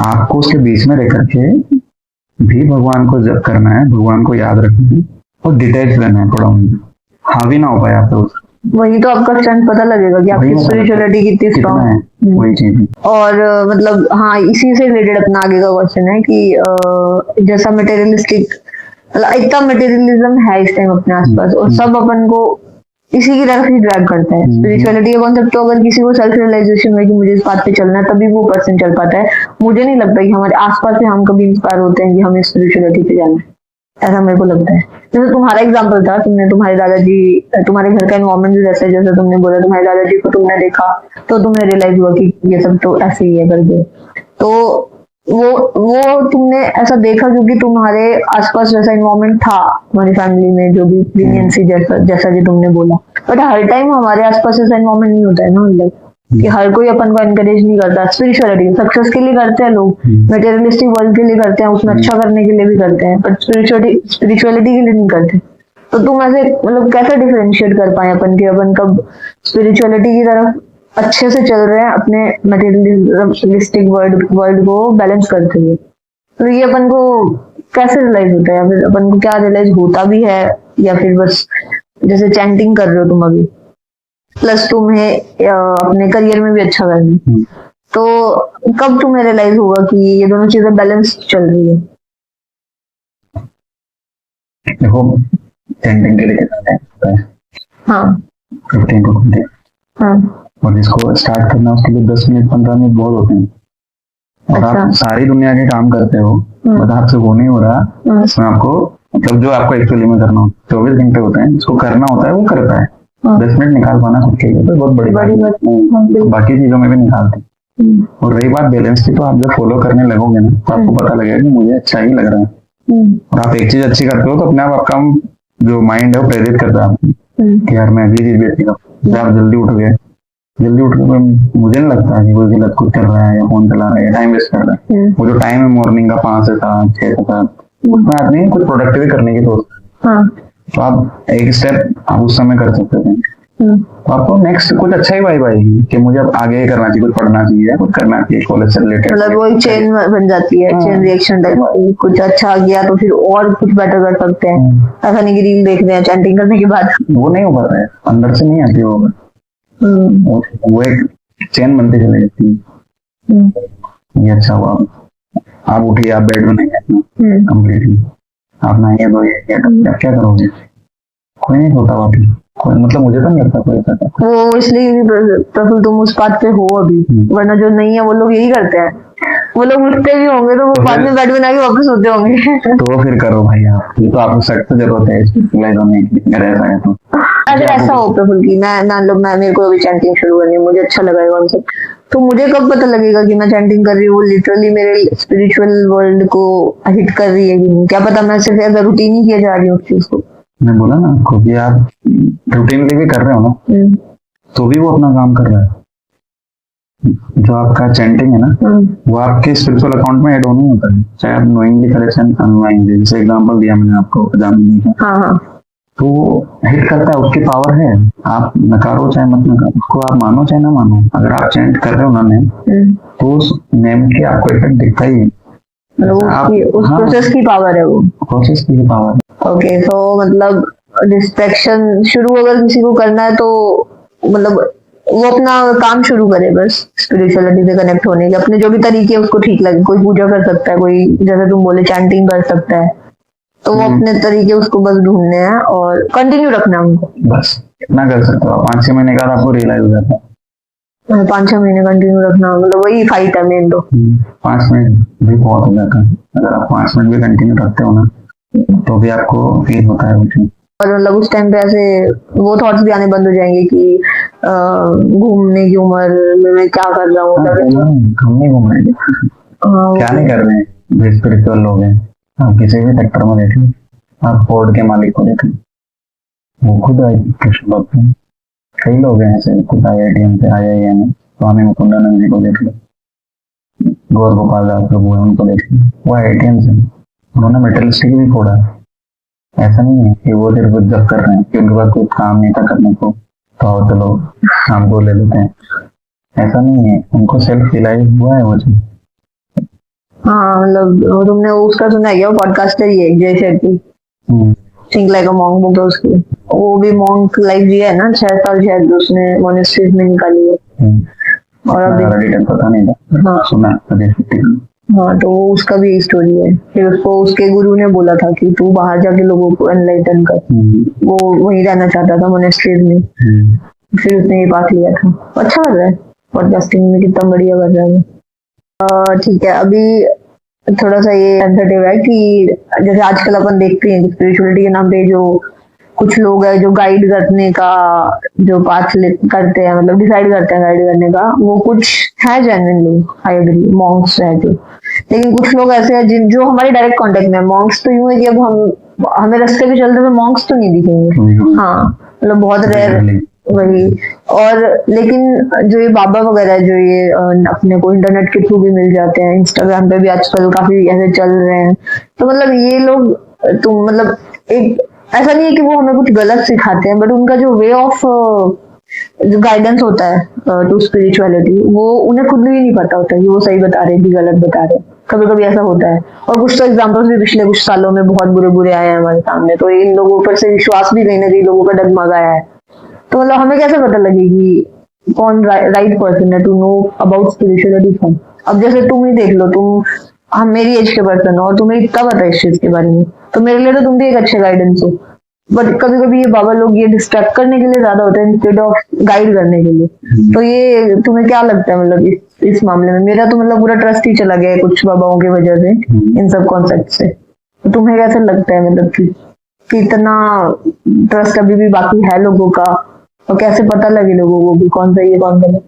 आपको उसके बीच में रह करके भी भगवान को जप करना है, भगवान को याद रखना है और डिटेल्स रहना है थोड़ा, उनमें हावी ना हो पाए आप तो,
वही तो आपका स्ट्रेंथ पता लगेगा कि आपकी स्पिरिचुअलिटी कितनी स्ट्रांग है।
वही चीज है।
और मतलब हाँ, इसी से रिलेटेड अपना आगे का क्वेश्चन है कि जैसा मटेरियलिस्टिक, मतलब इतना मटेरियलिज्म है इस टाइम अपने आसपास और सब अपन को इसी की तरफ ही ड्रैग करते हैं। स्पिरिचुअलिटी का कॉन्सेप्ट तो अगर किसी को सेल्फ रियलाइजेशन में कि मुझे इस बात पे चलना है, तभी वो पर्सन चल पाता है। मुझे नहीं लगता कि हमारे आसपास से हम कभी इंस्पायर होते हैं कि हमें स्पिरिचुअलिटी पे जाना है, ऐसा मेरे को लगता है। जैसे तुम्हारा एग्जाम्पल था, तुमने तुम्हारे दादाजी, तुम्हारे घर का एनवायरमेंट भी वैसे, जैसे तुमने बोला तुम्हारे दादाजी को तुमने देखा तो तुम्हें रियलाइज हुआ कि ये सब तो ऐसे ही है करके, तो वो तुमने ऐसा देखा क्योंकि तुम्हारे आसपास वैसा एनवायरमेंट था, तुम्हारी फैमिली में जो भी लीनियंसी जैसा कि तुमने बोला। बट हर टाइम हमारे आसपास ऐसा एनवायरमेंट नहीं होता है ना, मतलब कि हर कोई अपन को एनकरेज नहीं करता। स्पिरिचुअलिटी सक्सेस के लिए करते हैं लोग, मटेरियलिस्टिक वर्ल्ड के लिए करते हैं, उसमें अच्छा करने के लिए भी करते हैं, बट स्पिरिचुअलिटी के लिए नहीं करते। तो तुम ऐसे मतलब कैसे डिफरेंशिएट कर पाए अपन की, अपन कब स्पिरिचुअलिटी की तरफ अच्छे से चल रहे हैं अपने मटेरियलिस्टिक वर्ल्ड को बैलेंस करते हुए, तो ये अपन को कैसे रियलाइज होता है, या फिर अपन को क्या रियलाइज होता भी है, या फिर बस जैसे चैंटिंग कर रहे हो तुम अभी, प्लस तुम्हें अपने करियर में भी अच्छा करना है, तो कब तुम्हें रियलाइज होगा कि ये दोनों चीजें बैलेंस चल रही है?
देखो चैंटिंग के लिए करते हैं,
हाँ
15 to 20,
हाँ
और जिसको स्टार्ट करना है उसके लिए 10 मिनट 15 मिनट बहुत होते हैं, और
अच्छा।
आप सारी दुनिया के काम करते हो, मतलब आपसे वो नहीं हो रहा, इसमें आपको मतलब जो आपको एक्चुअली में करना हो 24 घंटे होते हैं, जिसको करना होता है वो करता है। 10 मिनट निकाल पाना खुद के लिए तो बहुत बड़ी बात है, बाकी चीजों में भी निकालते। और रही बात बैलेंस की, तो आप जब फॉलो करने लगोगे ना तो आपको पता लगेगा कि मुझे अच्छा ही लग रहा है, और आप एक चीज अच्छी करते हो तो अपने आप आपका जो माइंड है वो प्रेरित करता है आपको कि यार मैं अगली चीज भी अच्छी करूँ। आप जल्दी उठ गए, जल्दी उठ के मुझे नहीं लगता है कि कोई गलत कुछ कर रहा है या फोन चला रहा है, टाइम वेस्ट कर रहा है। वो जो टाइम है मॉर्निंग का 5 से 7, 6 से 7, उसमें आदमी कुछ प्रोडक्टिव करने की सोचता है, तो आप एक स्टेप आप उस समय कर सकते हैं, तो आपको नेक्स्ट कुछ अच्छा ही वाइब आएगी कि मुझे अब आगे करना चाहिए, कुछ पढ़ना चाहिए, कुछ करना चाहिए कॉलेज से रिलेटेड,
मतलब वो एक चेन बन जाती है, चेन रिएक्शन टाइप। कुछ अच्छा गया तो फिर और कुछ बेटर कर सकते हैं, ऐसा नहीं कि रील देख रहे हैं चैंटिंग करने के बाद
वो नहीं हो पाता है, अंदर से नहीं आती वो वो एक चेन बनती चली जाती है। ये अच्छा हुआ, आप उठिए, आप बेड में नहीं बैठना कम्प्लीटली, आप नहाइए धोइए, क्या करोगे, कोई नहीं होता वापस, कोई मतलब मुझे तो नहीं लगता कोई ऐसा।
वो इसलिए प्रफुल तुम उस बात पे हो अभी, वरना जो नहीं है वो लोग यही करते हैं, वो लोग उठते भी होंगे तो वो बाद में बेड में आके वापस सोते होंगे।
तो फिर करो भाई आप, ये तो आपको सख्त जरूरत है स्पिरिचुअलाइज होने की, अगर ऐसा है तो।
अगर ऐसा हो प्रफुल की मैं मेरे को अभी चैंटिंग शुरू करनी है, मुझे अच्छा लगा कॉन्सेप्ट, तो मुझे कब पता लगेगा कि मैं चैंटिंग कर रही हूँ लिटरली मेरे स्पिरिचुअल वर्ल्ड को हिट कर रही है कि नहीं? क्या पता मैं सिर्फ एज अ रूटीन ही किया जा रही हूँ उस चीज को।
मैं बोला ना आपको कि आप रूटीनली भी कर रहे हो ना, तो भी वो अपना काम कर रहा है। जो आपका चैंटिंग है ना, वो आपके स्पिरिचुअल अकाउंट में ऐड नहीं होता है, चाहे आप नोइंगली करें चाहे अननोइंगली। जैसे एग्जांपल दिया मैंने आपको जानने का,
हाँ,
तो हिट करता है, उसकी पावर है, आप नकारो चाहे मत नकारो, उसको आप मानो चाहे ना मानो, अगर आप चैंट कर रहे हो ना नेम, तो उस नेम की आपको इफेक्ट दिखता ही है,
उस प्रोसेस की पावर है, वो
प्रोसेस की पावर।
ओके, तो मतलब डिस्ट्रैक्शन शुरू अगर किसी को करना है तो मतलब वो अपना काम शुरू करे, बस स्पिरिचुअलिटी से कनेक्ट होने के अपने जो भी तरीके उसको ठीक लगे। कोई पूजा कर सकता है, कोई जैसे तुम बोले चैंटिंग कर सकता है, तो वो अपने तरीके उसको बस ढूंढने हैं और कंटिन्यू रखना है उनको, बस
इतना कर सकते हो। 5-6 महीने का आपको रियलाइज हो जाता है,
5-6 महीने कंटिन्यू रखना, मतलब वही फाइट है मेन। तो
5 मिनट भी बहुत हो जाता है, अगर आप 5 मिनट भी कंटिन्यू रखते हो ना तो भी आपको फील होता है कुछ। और
मतलब उस टाइम पे ऐसे वो थॉट्स भी आने बंद हो जाएंगे कि घूमने की उम्र में मैं क्या कर रहा हूँ,
हम नहीं घूम रहे, क्या नहीं कर रहे हैं, जो स्पिरिचुअल लोग हैं। आप किसी भी सेक्टर में देख लो, आप फोर्ड के मालिक को देख लो, वो खुद कृष्ण भक्त हैं। कई लोग हैं ऐसे, खुद IITM से IIM में, स्वामी मुकुंदानंद जी को देख लो, गौर गोपाल दास प्रभु है, उनको देख लो, वो IITM से, उन्होंने मेटलिस्टिक भी फोड़ा। ऐसा नहीं है कि वो सिर्फ जब कर रहे हैं कि उनके पास कोई काम नहीं था करने को, तो आओ चलो काम को ले लेते हैं, ऐसा नहीं है। उनको सेल्फ रियलाइज हुआ है वो चीज।
हाँ मतलब वो तुमने उसका सुना है क्या, पॉडकास्टर ही है जय Shetty, think like a monk book है उसकी। वो भी मॉन्क लाइफ जी है ना, 6 साल शायद उसने मोनेस्ट्रीज में निकाली है। और अभी
पता नहीं था,
हाँ
सुना है।
हाँ, तो वो उसका भी स्टोरी है। फिर उसको उसके गुरु ने बोला था कि तू बाहर जाके लोगों को एनलाइटन कर। वो वहीं रहना चाहता था मोनेस्ट्रीज में, फिर उसने ये पास लिया था। अच्छा कर रहा है पॉडकास्टिंग में, कितना बढ़िया कर रहा है वो। ठीक है, अभी थोड़ा सा ये सेंसिटिव है कि जैसे आजकल अपन देखते हैं स्पिरिचुअलिटी के नाम पे जो कुछ लोग हैं जो गाइड करने का जो पाथ करते हैं, मतलब डिसाइड करते हैं गाइड करने का, वो कुछ है जेन्युइन लोग, आई एग्री, मॉन्क्स है जो। लेकिन कुछ लोग ऐसे हैं जिन जो हमारे डायरेक्ट कांटेक्ट में। मॉन्क्स तो यूं है कि अब हमें रास्ते पे चलते हुए मॉन्क्स तो नहीं दिखेंगे, हाँ मतलब बहुत रेयर वही। और लेकिन जो ये बाबा वगैरह जो ये अपने को इंटरनेट के थ्रू भी मिल जाते हैं, इंस्टाग्राम पे भी आजकल काफी ऐसे चल रहे हैं, तो मतलब ये लोग तो मतलब एक ऐसा नहीं है कि वो हमें कुछ गलत सिखाते हैं, बट उनका जो वे ऑफ जो गाइडेंस होता है टू स्पिरिचुअलिटी, वो उन्हें खुद भी नहीं पता होता कि वो सही बता रहे हैं कि गलत बता रहे हैं। कभी कभी ऐसा होता है। और कुछ तो एग्जाम्पल्स भी पिछले कुछ सालों में बहुत बुरे बुरे आए हैं हमारे सामने, तो इन लोगों पर से विश्वास भी कहीं ना कहीं लोगों का डगमगाया है। तो मतलब हमें कैसे पता लगे कि कौन राइट पर्सन है to know about spirituality from. अब जैसे तुम ही देख लो, तुम हम मेरी एज के पर्सन हो और तुम्हें इतना पता है इस चीज के बारे में, तो मेरे लिए तो तुम भी एक अच्छे गाइडेंस हो। बट कभी कभी ये बाबा लोग ये डिस्ट्रैक्ट करने के लिए ज्यादा होते हैं इंस्टेड ऑफ गाइड करने के लिए। तो ये तुम्हें क्या लगता है, मतलब इस मामले में? मेरा तो मतलब पूरा ट्रस्ट ही चला गया है कुछ बाबाओं की वजह से, इन सब कॉन्सेप्ट से। तो तुम्हें कैसे लगता है, मतलब कि कितना ट्रस्ट अभी भी बाकी है लोगों का, और कैसे पता लगे लोगों को कि कौन सही है कौन गलत?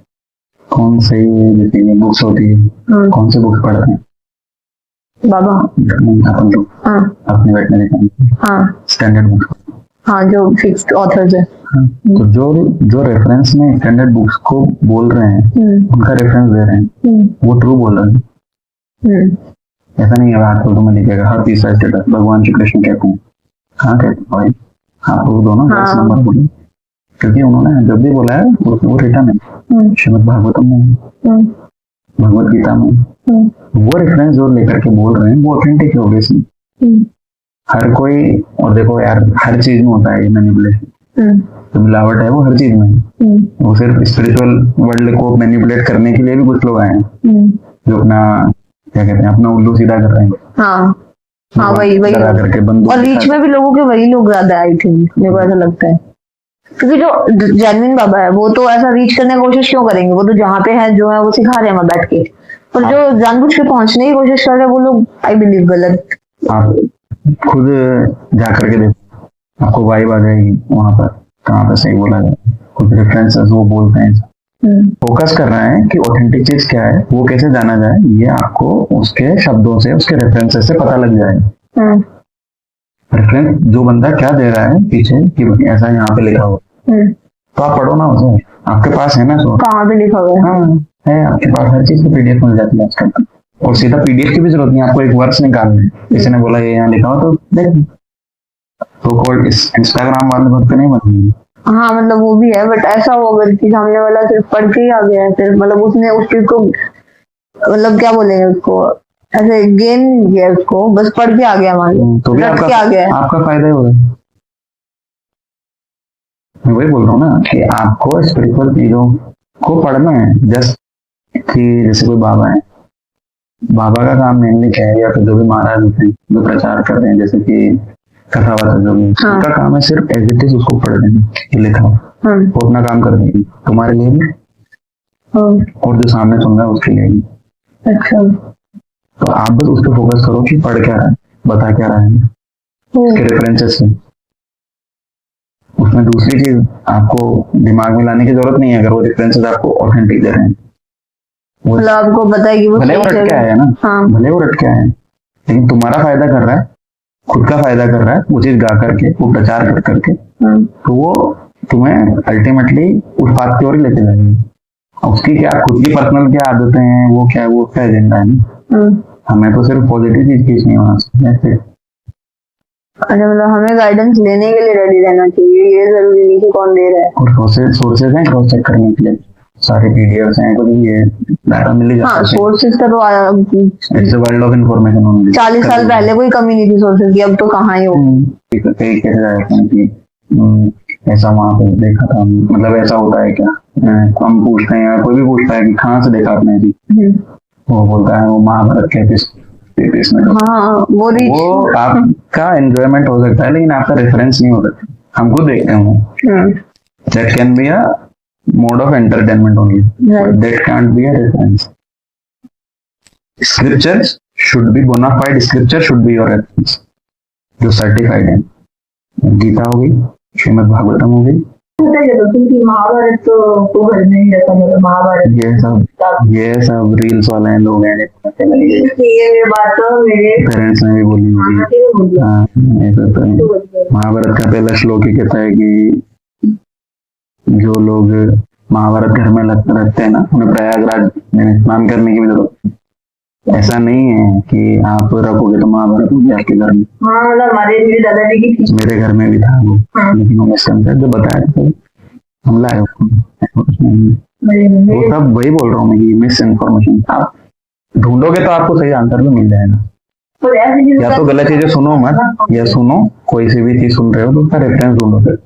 कौन सही है, जैसे बुक्स होती है, कौन से बुक्स पढ़ रहे हैं
बाबा?
अपन लोग अपने बैठने स्टैंडर्ड बुक्स,
हाँ जो फिक्स्ड ऑथर्स है।
तो जो रेफरेंस में स्टैंडर्ड बुक्स को बोल रहे हैं, उनका रेफरेंस दे रहे हैं, वो ट्रू बोल रहे हैं। ऐसा नहीं है आजकल तुम्हें दिखेगा हर तीसरा स्टेटस भगवान श्री कृष्ण कहते हैं। कहाँ कहते हैं भाई? हाँ वो दोनों नंबर बोले, क्योंकि उन्होंने जब भी बोला है वो रिटर्न है श्रीमद् भागवतम में, भगवत गीता में। वो रेफरेंस जो लेकर के बोल रहे हैं वो ऑथेंटिक है ऑब्वियसली। हर कोई, और देखो यार हर चीज में होता है ये मैनिपुलेशन, तो मिलावट है वो हर चीज में। वो सिर्फ स्पिरिचुअल वर्ल्ड को मैनिपुलेट करने के लिए भी कुछ लोग आए हैं जो अपना क्या कहते हैं अपना उल्लू सीधा कर रहे हैं। हाँ वही करके और रीच में भी लोगों के वही लोग ज्यादा आई थिंक, मेरे को ऐसा लगता है। क्योंकि जो जेन्युइन बाबा है वो तो ऐसा रीच करने की कोशिश क्यों करेंगे, वो तो जहाँ पे है जो है वो सिखा रहे हैं वहां बैठ के। पर जो जानबूझ के पहुंचने की कोशिश कर रहे हैं वो लोग आई बिलीव गलत। आप खुद जा करके देखो, आपको वाइब आ जाएगी वहां पर कहाँ पे सही बोला जाए। खुद रेफरेंसेस वो बोलते हैं, फोकस कर रहे हैं कि ऑथेंटिक चीज क्या है, वो कैसे जाना जाए, ये आपको उसके शब्दों से उसके रेफरेंसेस से पता लग जाएगा। रेफरेंस जो बंदा क्या दे रहा है पीछे कि ऐसा यहाँ पे लिखा हुआ, तो आप पढ़ो ना उसे, आपके पास है ना, सो कहाँ पे लिखा हुआ है? हाँ है आपके पास, हर चीज की पीडीएफ मिल जाती है आजकल। और सीधा पीडीएफ की भी जरूरत नहीं, आपको एक वर्ष निकालना है, किसी ने बोला ये यहाँ लिखा हो तो देख, तो कोई इंस्टाग्राम वाले भक्त नहीं बनेंगे। हाँ मतलब वो भी है, बट ऐसा हो अगर कि सामने वाला सिर्फ पढ़ के ही आ गया है, फिर मतलब उसने उस चीज को मतलब क्या बोलेंगे उसको, ऐसे गेन किया उसको, बस पढ़ के आ गया मान लो, तो भी आपका फायदा ही होगा। मैं वही बोल रहा हूँ ना कि आपको स्पिरिचुअल चीजों को पढ़ना है। जस्ट कि जैसे कोई बाबा है, बाबा का काम मेनली क्या है, या फिर जो भी महाराज होते हैं जो प्रचार कर रहे हैं, जैसे कि कथावाचक जो उनका काम है सिर्फ एज इट इज उसको पढ़ देना, लिखा हो, वो अपना काम कर देंगे तुम्हारे लिए भी और जो सामने सुन रहा है उसके लिए भी। अच्छा, तो आप बस उस पर फोकस करो कि पढ़ क्या रहा है, बता क्या रहा है, उसके रेफरेंसेस से। उसमें दूसरी चीज आपको दिमाग में लाने की जरूरत नहीं है, अगर वो रेफरेंसेस आपको ऑथेंटिक दे रहे हैं वो
मतलब आपको पता है कि वो
भले वो
सही
रट के
जगह-
आया ना,
हाँ
भले वो रट के आया है, लेकिन तुम्हारा फायदा कर रहा है, खुद का फायदा कर रहा है, वो चीज गा करके, वो प्रचार कर करके, तो वो तुम्हें अल्टीमेटली उस बात की ओर ही लेके जाएगी। उसकी क्या खुद की पर्सनल क्या आदतें हैं, वो क्या, वो उसका एजेंडा है ना। हमें तो सिर्फ पॉजिटिव चीज खींचनी होना चाहिए।
अच्छा, मतलब हमें गाइडेंस लेने के लिए रेडी रहना चाहिए, ये जरूरी नहीं कि कौन दे रहा है।
और सोर्सेज हैं क्रॉस चेक करने के लिए, सारे पीडीएफ हैं, कुछ ये डाटा मिल ही जाता
हाँ
है।
सोर्सेज का तो
it's a world of information only.
40 साल पहले कोई कमी नहीं थी सोर्सेज की, अब तो कहाँ ही हो।
कई कैसे जाते हैं कि ऐसा वहां पे देखा था, मतलब ऐसा होता है क्या, हम पूछते हैं या कोई भी पूछता है कि कहाँ से देखा आपने जी, वो बोलता है वो महाभारत के पेज में।
हाँ वो
वो आपका एंजॉयमेंट हो सकता है, लेकिन आपका रेफरेंस नहीं हो सकता। हमको देखते हैं, that can be a mode of entertainment only, that can't be a reference. Scripture should be bonafide, scripture should be your reference, जो सर्टिफाइड है। गीता हो गई, श्रीमद् भागवतम हो गई,
महाभारत तो घर में ही रहता, मतलब महाभारत
ये सब रील्स वाले हैं लोग हैं,
ये बात तो मेरे
पेरेंट्स ने भी बोली होगी। हाँ, ये तो है। महाभारत का पहला श्लोक ही कहता है कि जो लोग महाभारत घर में रखते हैं ना, उन्हें प्रयागराज में स्नान करने की भी जरूरत है। ऐसा नहीं है कि आप रखोगे तो महाभारत होगी आपके घर में।
हाँ मतलब हमारे मेरे दादाजी की थी,
मेरे घर में भी था वो, लेकिन वो मिसकंसेप्ट जो बताया था हम लाए उसको, वो सब वही बोल रहा हूँ मैं कि मिस इन्फॉर्मेशन। आप ढूंढोगे तो आपको सही आंसर भी मिल जाएगा। या तो गलत चीजें सुनो मत, या सुनो कोई सी भी चीज सुन रहे हो तो उसका रेफरेंस ढूंढो, फिर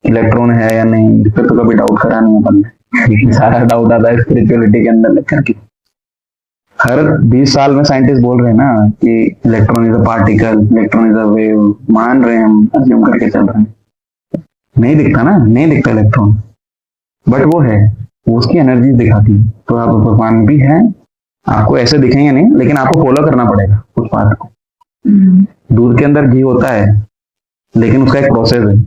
इलेक्ट्रॉन है या नहीं, इस पर तो कभी डाउट करा नहीं अपन। सारा डाउट आता है स्पिरिचुअलिटी के अंदर लेकर के। हर 20 साल में साइंटिस्ट बोल रहे हैं ना कि electron is a particle, electron is a wave, मान रहे हैं हम, अज्यूम करके चल रहे हैं। नहीं दिखता ना, नहीं दिखता इलेक्ट्रॉन, बट वो है, वो उसकी एनर्जी दिखाती है। तो आप भगवान भी है, आपको ऐसे दिखेंगे नहीं, लेकिन आपको फॉलो करना पड़ेगा उस बात को। दूध के अंदर घी होता है, लेकिन उसका एक प्रोसेस है,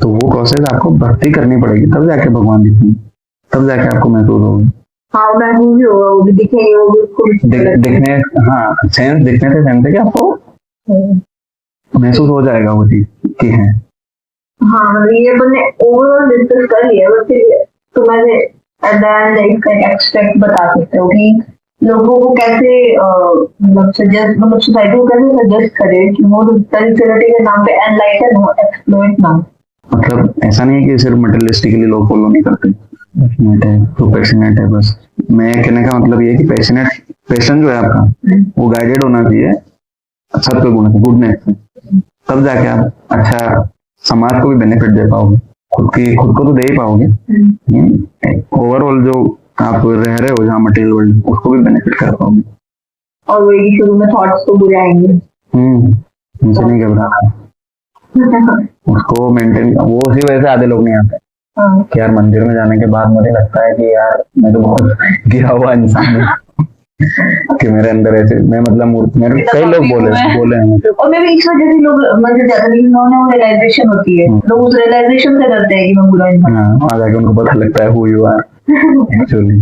तो वो प्रोसेस आपको भक्ति करनी पड़ेगी, तब जाके भगवान दिखेंगे, तब जाके आपको महसूस होगा।
हाँ महसूस भी होगा, वो भी दिखेंगे, वो भी उसको
दिखने, हाँ सेंस, दिखने से सेंस है कि आपको महसूस हो जाएगा वो चीज कि है।
हाँ मतलब ये मैंने ओवरऑल डिस्कस कर लिया, बट फिर तुम्हारे एट द एंड इसका एक एक्सट्रैक्ट बता सकते हो कि लोगों को कैसे मतलब सजेस्ट, मतलब सोसाइटी को कैसे सजेस्ट करे कि वो स्पिरिचुअलिटी के नाम पे एनलाइटन हो, एक्सप्लोइट ना हो।
मतलब ऐसा नहीं है कि सिर्फ मटेरियलिस्टिकली लोग फॉलो नहीं करते, पैशनेट है तो पैशनेट है बस। मैं कहने का मतलब ये है कि पैशन जो है आपका वो गाइडेड होना चाहिए सत्य गुण से, गुडनेस से, तब जाके आप अच्छा समाज को भी बेनिफिट दे पाओगे, खुद को तो दे ही पाओगे, ओवरऑल जो आप रह रहे हो जहाँ मटेरियल वर्ल्ड, उसको भी बेनिफिट कर पाओगे।
और वही शुरू में थॉट्स तो बुरे आएंगे,
उनसे नहीं घबराना, उसको मेंटेन, वो उसी वजह से आधे लोग नहीं आते कि यार मंदिर में जाने के बाद मुझे लगता है कि यार मैं तो बहुत गिरा हुआ इंसान हूँ कि मेरे अंदर ऐसे, मैं मतलब मेरे कई लोग बोले हैं।
और मैं भी इस वजह से लोग मंदिर जाते हैं, उन्होंने वो रियलाइजेशन होती है, लोग उस रियलाइजेशन से करते हैं कि मैं बुरा इंसान हूँ।
वहाँ जाके उनको पता लगता है हु यू आर एक्चुअली,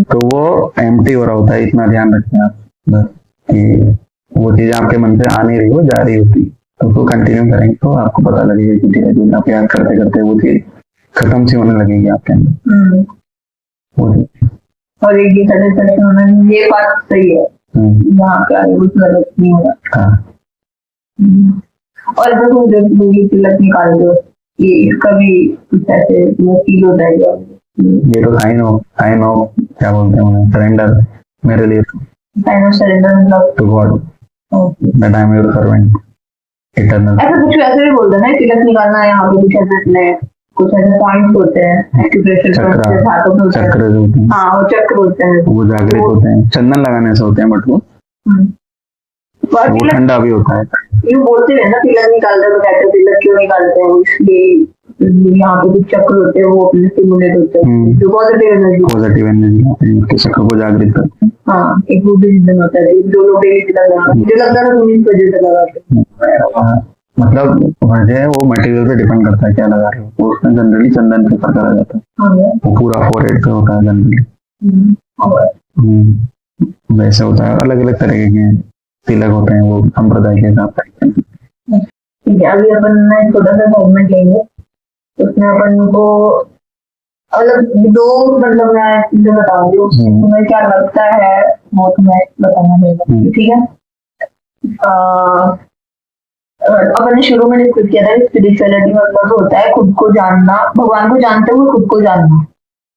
तो वो एम्प्टी हो रहा होता है। इतना ध्यान रखें आप बस कि वो चीज आपके मन से आ नहीं रही, वो जा रही होती, तो उसको कंटिन्यू करेंगे तो आपको पता लगेगा कि धीरे धीरे आप याद करते करते वो चीज खत्म सी होने लगेगी आपके अंदर।
और एक सेटिस्फेक्शन होना, ये बात सही है, वहाँ पे आगे कुछ गलत नहीं होगा। और जब तुम जब मूवी तिलक निकाल दो, ये इसका भी कुछ ऐसे फील होता है
ये तो साइन ऑफ क्या बोलते हैं, सरेंडर मेरे लिए,
साइन ऑफ सरेंडर मतलब
to God that I am your servant eternal.
ऐसा कुछ वैसे भी बोलते हैं ना, तिलक निकालना, यहाँ पे कुछ ऐसे कुछ ऐसे पॉइंट्स होते हैं,
चक्र जो होते हैं,
हाँ वो चक्र होते हैं,
वो जागृत होते हैं, चंदन लगाने से होते हैं, बट वो ठंडा भी होता है।
ये बोलते हैं ना तिलक निकालते हैं, तो कहते हैं तिलक क्यों निकालते हैं, इसलिए यहाँ पे कुछ चक्र होते हैं, वो अपने स्टिमुलेट होते हैं, जो पॉजिटिव एनर्जी
चक्र को जागृत करते हैं।
हाँ एक वो भी रीजन होता है, जो लोग डेली तिलक लगाते हैं, मुझे लगता है तुम इस वजह से लगाते हैं।
मतलब वजह वो मटेरियल पे डिपेंड करता है क्या लगा रहे हो, तो उसमें जनरली चंदन प्रेफर करा जाता है। वो पूरा फोरहेड पे होता है जनरली। वैसे होता है, अलग अलग तरीके के तिलक होते हैं, वो संप्रदाय के हिसाब से।
ठीक है, अभी अपन ना एक छोटा सा सेगमेंट लेंगे, उसमें अपन को अलग दो, मतलब मैं चीजें बताऊंगी, तुम्हें क्या लगता है वो तुम्हें बताना रहेगा, ठीक है। अपन ने शुरू में डिस्कस किया था, स्पिरिचुअलिटी मतलब होता है खुद को जानना, भगवान को जानते हुए खुद को जानना,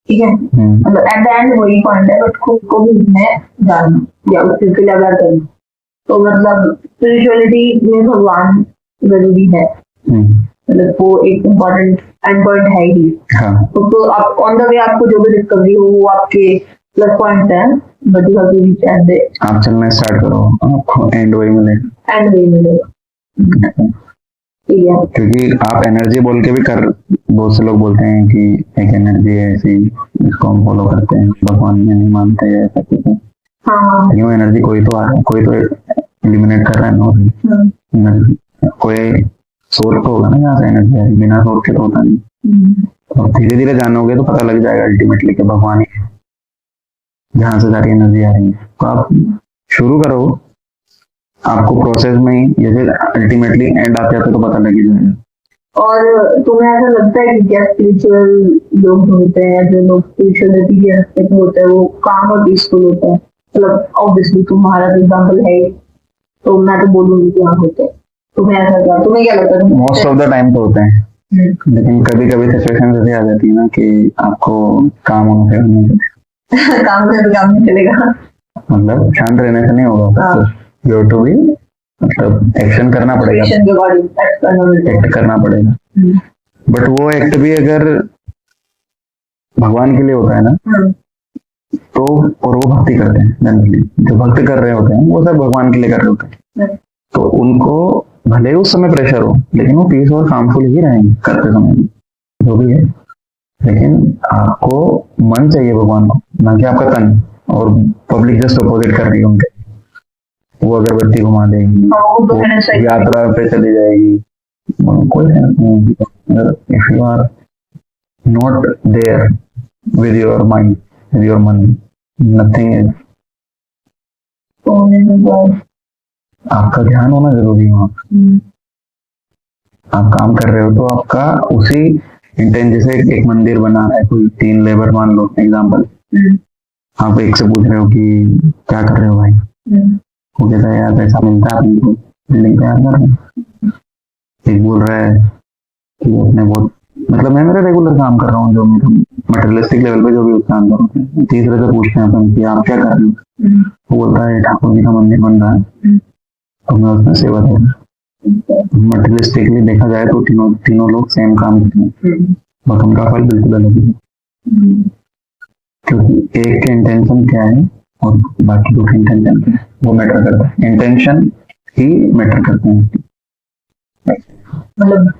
ठीक है। मतलब एट द एंड वही पॉइंट है, बट खुद को भी उसमें जानना या उस चीज के लिए अगर करना, तो मतलब स्पिरिचुअलिटी में भगवान जरूरी है, मतलब वो एक इम्पोर्टेंट एंड पॉइंट है ही। तो आप ऑन द वे आपको जो भी डिस्कवरी हो वो आपके प्लस पॉइंट है, but you have to reach at the,
आप चलना स्टार्ट करो, आपको एंड वही मिलेगा,
एंड वही मिलेगा। ठीक है,
क्योंकि आप एनर्जी बोल के भी कर, बहुत से लोग बोलते हैं कि एक एनर्जी है ऐसी, इसको हम फॉलो करते हैं, भगवान में नहीं मानते हैं ऐसा कुछ है।
हाँ,
लेकिन वो एनर्जी कोई तो आ रहा है, कोई तो एलिमिनेट कर रहा है ना एनर्जी, कोई सोर्स तो होगा ना जहाँ से एनर्जी आ रही, बिना सोर्स के तो होता नहीं। और धीरे धीरे जानोगे तो पता लग जाएगा अल्टीमेटली कि भगवान ही है जहाँ से सारी एनर्जी आ रही है। तो आप शुरू करो, आपको प्रोसेस में ही जैसे अल्टीमेटली एंड आते आते तो पता लग ही जाएगा।
और तुम्हें ऐसा लगता है कि क्या स्पिरिचुअल लोग होते हैं, जो लोग स्पिरिचुअलिटी के रास्ते पे होते हैं, वो काम और पीसफुल होता है? मतलब ऑब्वियसली तुम्हारा एग्जाम्पल है, तो मैं तो बोलूंगी कि हाँ होते हैं। तुम्हें ऐसा क्या, तुम्हें क्या लगता है?
मोस्ट ऑफ द टाइम तो होते हैं, लेकिन कभी कभी सिचुएशन ऐसी आ जाती है ना कि आपको काम होने से नहीं
काम से भी काम नहीं चलेगा,
मतलब शांत रहने से नहीं होगा, यू टू भी, मतलब एक्शन करना पड़ेगा, एक्ट करना पड़ेगा। बट वो एक्ट भी अगर भगवान के लिए होता है ना, तो और वो भक्ति करते हैं, जनरली जो भक्ति कर रहे होते हैं वो सब भगवान के लिए कर रहे होते हैं, तो उनको भले उस समय प्रेशर हो, लेकिन वो पीस और कामफुल ही रहेंगे करते समय भी, जो भी है। लेकिन आपको मन चाहिए भगवान को, ना कि आपका तन। और पब्लिक जस्ट अपोजिट कर रही है उनके, वो अगरबत्ती घुमा देगी, वो यात्रा पे चली जाएगी, कोई सेंस नहीं। If you are not there with your mind, with your मन, नथिंग इज। आपका ध्यान होना जरूरी है वहाँ। आप काम कर रहे हो तो आपका उसी इंटेंट, जैसे एक मंदिर बना रहा है कोई, 3 लेबर मान लो एग्जाम्पल, आप एक से पूछ रहे हो कि क्या कर रहे हो भाई, वो कहता है यार पैसा मिलता है आपको, बिल्डिंग तैयार कर रहे हैं। एक बोल रहा है कि अपने बहुत, मतलब मैं मेरा रेगुलर काम कर रहा हूँ, जो मेरा मटेरियलिस्टिक लेवल पे जो भी काम कर रहा हूँ। तीसरे से पूछते हैं अपन कि आप क्या कर रहे हो, वो बोलता है ठाकुर जी का मंदिर बन रहा है, तो मैं उसमें सेवा दे रहा हूँ। मटेरियलिस्टिकली देखा जाए तो तीनों लोग सेम काम करते हैं, बट उनका फल बिल्कुल अलग है, क्योंकि एक के इंटेंशन क्या है और बाकी दो के इंटेंशन क्या है, वो मैटर करता है। इंटेंशन ही मैटर करते हैं।
मतलब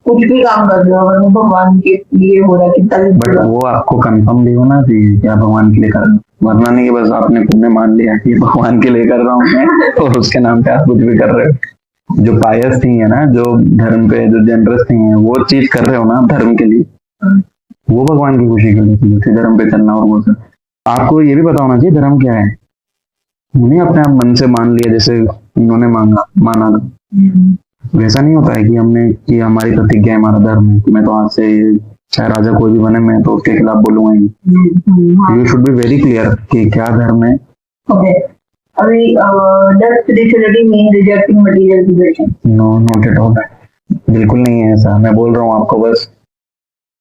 कुछ भी काम कर रहे हो अगर वो भगवान के लिए हो रहा है,
बट वो आपको कंफर्म भी होना चाहिए कि आप भगवान के लिए कर रहे हो, वरना नहीं कि बस आपने खुद में मान लिया कि भगवान के लिए कर रहा हूँ मैं और उसके नाम पे आप कुछ भी कर रहे हो। जो पायस थी है ना, जो धर्म पे जो जनरस थी है, वो चीज कर रहे हो ना धर्म के लिए, वो भगवान की खुशी के लिए थी, धर्म पे चलना। और वो सब आपको ये भी पता होना चाहिए धर्म क्या है। उन्हें अपने आप मन से मान लिया जैसे इन्होंने माना था, वैसा नहीं होता है कि हमने कि हमारी प्रतिज्ञा है, हमारा धर्म है, मैं तो आज से चाहे राजा कोई भी बने मैं तो उसके खिलाफ बोलूंगा ही। You should be very clear कि क्या धर्म है।
अभी does spirituality mean rejecting material possession?
No, not at all. बिल्कुल नहीं है ऐसा। मैं बोल रहा हूँ आपको, बस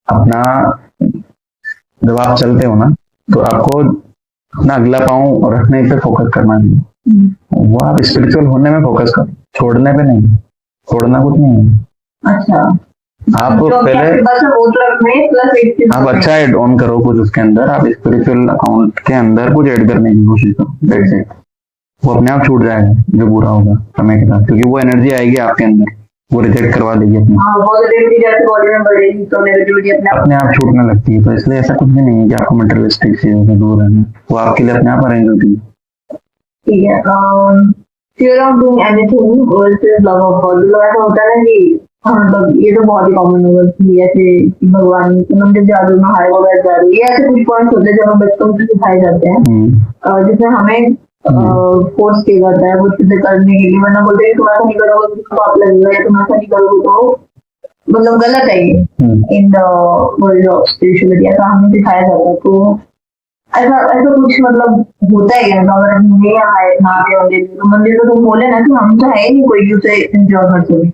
अपना जब आप चलते हो ना तो आपको अपना अगला पाँव रखने पे फोकस करना चाहिए। वो आप स्पिरिचुअल होने में फोकस करो, छोड़ने पे नहीं। छोड़ना कुछ नहीं है।
अच्छा,
आप
तो
पहले आप अच्छा ऐड ऑन करो कुछ उसके अंदर, आप स्पिरिचुअल अकाउंट के अंदर कुछ ऐड करने की कोशिश करो, दैट्स इट। वो अपने आप छूट जाएगा जो बुरा होगा समय के साथ, क्योंकि वो एनर्जी आएगी आपके अंदर, वो रिजेक्ट करवा देगी अपने अपने आप छूटने लगती है। तो इसलिए ऐसा कुछ भी नहीं है कि आपको मटेरियलिस्टिक चीजों से दूर रहना, वो आपके लिए अपने आप अरेंज होती है।
ठीक है, fear of doing anything versus love of God. मतलब ऐसा होता है ना कि हाँ, मतलब ये तो बहुत ही कॉमन होगा कि ऐसे कि भगवान के मंदिर जा रही हूँ, नहाए वगैरह जा रही हूँ, ये ऐसे कुछ पॉइंट्स होते हैं जो हमें बचपन से सिखाए जाते हैं, जिसमें हमें फोर्स किया जाता है वो चीजें करने के लिए, वरना बोलते हैं कि तुम ऐसा नहीं करोगे तो पाप लगेगा, या तुम ऐसा नहीं करोगे तो मतलब गलत है ये in the world of spirituality, ऐसा हमें सिखाया जाता है। तो ऐसा ऐसा कुछ मतलब होता है क्या? अगर हम नहीं आए ना आए मंदिर में, तो मंदिर को तुम बोले ना कि हम तो है ही नहीं कोई उसे एंजॉय कर सके,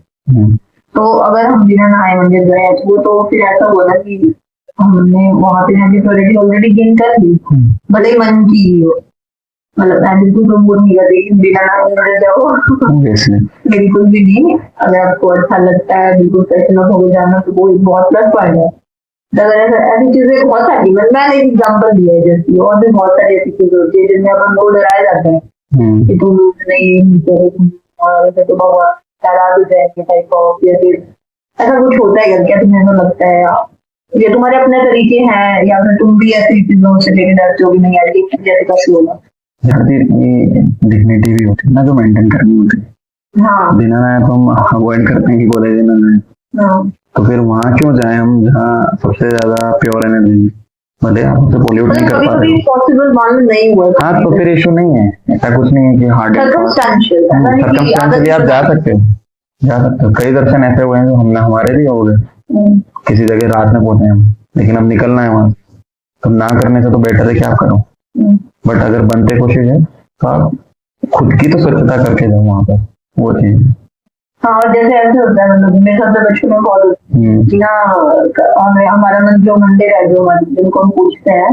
तो अगर हम बिना नहाए मंदिर गए तो वो तो फिर ऐसा हुआ ना कि हमने वहां पे जाके प्योरिटी ऑलरेडी गेन कर ली, भले ही मन की हो। मतलब मैं बिल्कुल तो वो नहीं करती कि बिना नहाए मंदिर जाओ, बिल्कुल भी नहीं। अगर आपको अच्छा लगता है बिल्कुल फ्रेशन अप होकर जाना तो वो एक बहुत प्लस पॉइंट है। अगर ऐसी चीजें बहुत सारी, मैंने एक एग्जाम्पल दिया है, जैसे और भी बहुत सारी ऐसी चीजें होती है जिनमें अपन को डराया जाता है कि तुम नहीं करो, और ऐसे तो भगवान डरा भी जाएंगे टाइप ऑफ, या फिर ऐसा कुछ होता है क्या तुम्हें ऐसा लगता है, या तुम्हारे अपने तरीके हैं, या फिर तुम भी ऐसी चीजों से लेके डरते हो कि नहीं यार ये जैसे कैसे होगा?
डिग्निटी भी होती है ना जो मेंटेन करनी होती है। हाँ, बिना नहाए तो हम अवॉइड करते हैं कि बोले बिना नहाए, तो फिर वहाँ क्यों जाए हम जहाँ सबसे ज्यादा प्योर एनर्जी, भले आप उसे पोल्यूट नहीं कर पा रहे हो, पॉसिबल मान नहीं हुआ। हाँ, तो फिर इशू नहीं है, ऐसा कुछ नहीं है कि हार्ड सर्कमस्टेंशियली आप जा सकते हो। कई दर्शन ऐसे हुए हैं जो हमारे भी हो गए, किसी जगह रात में पहुंचे हम, लेकिन अब निकलना है वहां, तो ना करने से तो बेटर है कि आप करो। बट अगर बनते कोशिश है तो आप खुद की तो स्वच्छता करके जाओ वहां पर, वो चीज। हाँ, और जैसे ऐसे होता है, मतलब मेरे साथ बचपन में बहुत होती ना, हमारा जो मंदिर है, जो जिनको हम पूछते हैं,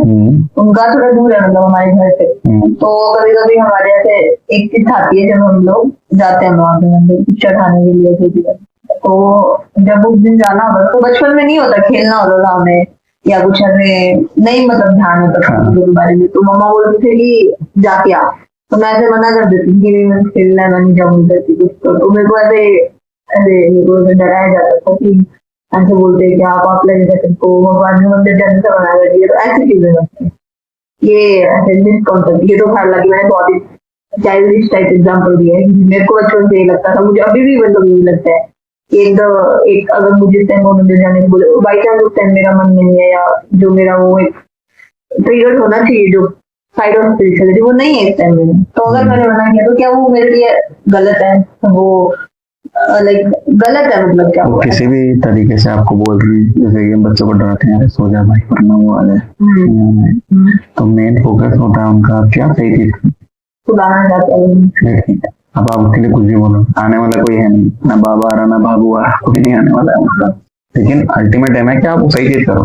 उनका थोड़ा दूर है मतलब हमारे घर से, तो कभी कभी हमारे ऐसे एक चीज आती है जब हम लोग जाते हैं वहां पे मंदिर चढ़ाने के लिए, तो जब उस दिन जाना होता तो बचपन में नहीं होता, खेलना होता था हमें या कुछ ऐसे नहीं, मतलब ध्यान होता था के बारे में, तो मम्मा बोलते थे कि जाके आ, तो मैं ऐसे मना कर देती कि नहीं मैं खेलना है, मैं नहीं जाऊंगी कुछ, तो मेरे को ऐसे मेरे को डराया जाता था कि ऐसे बोलते कि आप लगेगा तुमको भगवान के मंदिर जाने से मना कर दिया, तो ऐसी चीजें होती है। ये ऐसे मिसकॉन्सेप्ट, ये तो खैर लगी मैंने बहुत ही चाइल्डिश टाइप एग्जाम्पल दिया है, मेरे को बचपन से ये लगता था, मुझे अभी भी मतलब यही लगता है कि एक अगर मुझे टाइम वो मंदिर जाने को बोले, बाई चांस उस टाइम मेरा मन नहीं है, या जो मेरा वो एक ट्रिगर होना चाहिए जो साइड ऑफ स्पिरिचुअलिटी वो नहीं है इस टाइम में, तो अगर मैंने मना किया तो क्या वो मेरे लिए गलत है? वो लाइक गलत है, मतलब क्या वो किसी भी तरीके से आपको बोल रही है, जैसे कि बच्चों को डराते हैं सो जा भाई पढ़ना वो वाला है, तो मेन फोकस होता है उनका क्या सही चीज सुधारना चाहते हैं। अब आप उसके लिए कुछ भी बोलो, आने वाला कोई है नहीं, ना बाबा आ रहा ना बाबू आ रहा, कोई नहीं आने वाला है मतलब, लेकिन अल्टीमेट एम है कि आप सही चीज करो।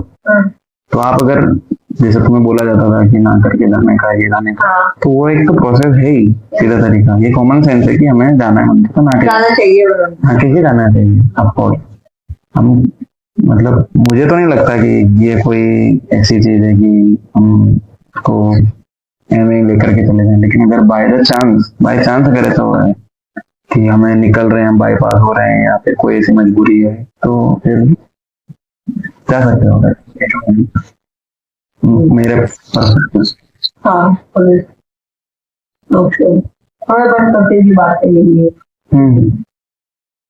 तो आप अगर जैसे तुम्हें बोला जाता था कि ना करके जाने का, ये जाने का, तो वो एक तो प्रोसेस है ही, सीधा तरीका, ये कॉमन सेंस है कि हमें जाना है मंदिर, तो ना जाना चाहिए, हाँ कैसे जाना चाहिए आपको। हम मतलब मुझे तो नहीं लगता कि ये कोई ऐसी चीज है कि हम को ऐਵੇਂ लेकर के चले जाएं, लेकिन अगर बाय चांस अगर ऐसा हो रहा है कि हमें निकल रहे हैं, बाईपास हो रहे हैं, या फिर कोई ऐसी मजबूरी है, तो फिर जा सकते हो मेरे हाँ बात है।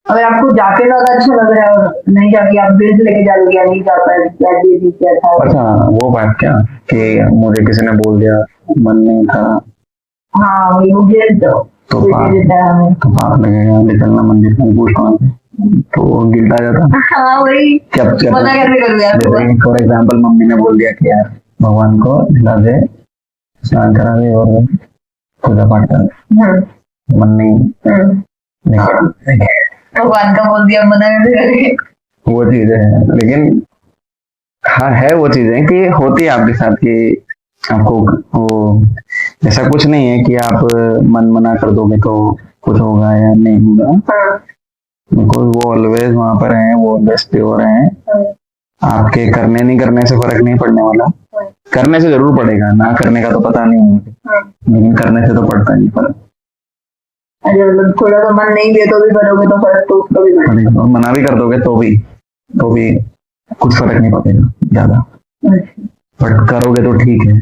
अगर आपको जाके ज्यादा अच्छा लग रहा है और नहीं जाके आप बिल्ड लेके जाओगे या नहीं जा पाए, अच्छा वो बात क्या कि मुझे किसी ने बोल दिया, मन नहीं था, हाँ वही वो गिल्ट तो पाप लगेगा, निकलना मंदिर में पूछ तो गिल्ट आ जाता। हाँ वही मना कैसे कर दिया। फॉर एग्जाम्पल मम्मी ने बोल दिया कि यार भगवान को दिला दे, स्नान करा दे और पूजा पाठ कर, मन नहीं भगवान का बोल दिया, मना कैसे करेंगे, वो चीजें हैं। लेकिन हाँ है वो चीजें कि होती है आपके साथ कि आपको वो ऐसा कुछ नहीं है कि आप मन मना कर दोगे तो कुछ होगा या नहीं होगा, बिकॉज वो ऑलवेज वहां पर हैं, वो ऑलवेज प्योर हैं। आपके करने नहीं करने से फर्क नहीं पड़ने वाला, करने से जरूर पड़ेगा, ना करने का तो पता नहीं है, लेकिन करने से तो पड़ता नहीं फर्क। मतलब थोड़ा सा मन नहीं दे तो भी करोगे तो फर्क तो उसका भी पड़ेगा, और मना भी कर दोगे तो भी कुछ फर्क नहीं पड़ेगा ज्यादा, बट करोगे तो ठीक है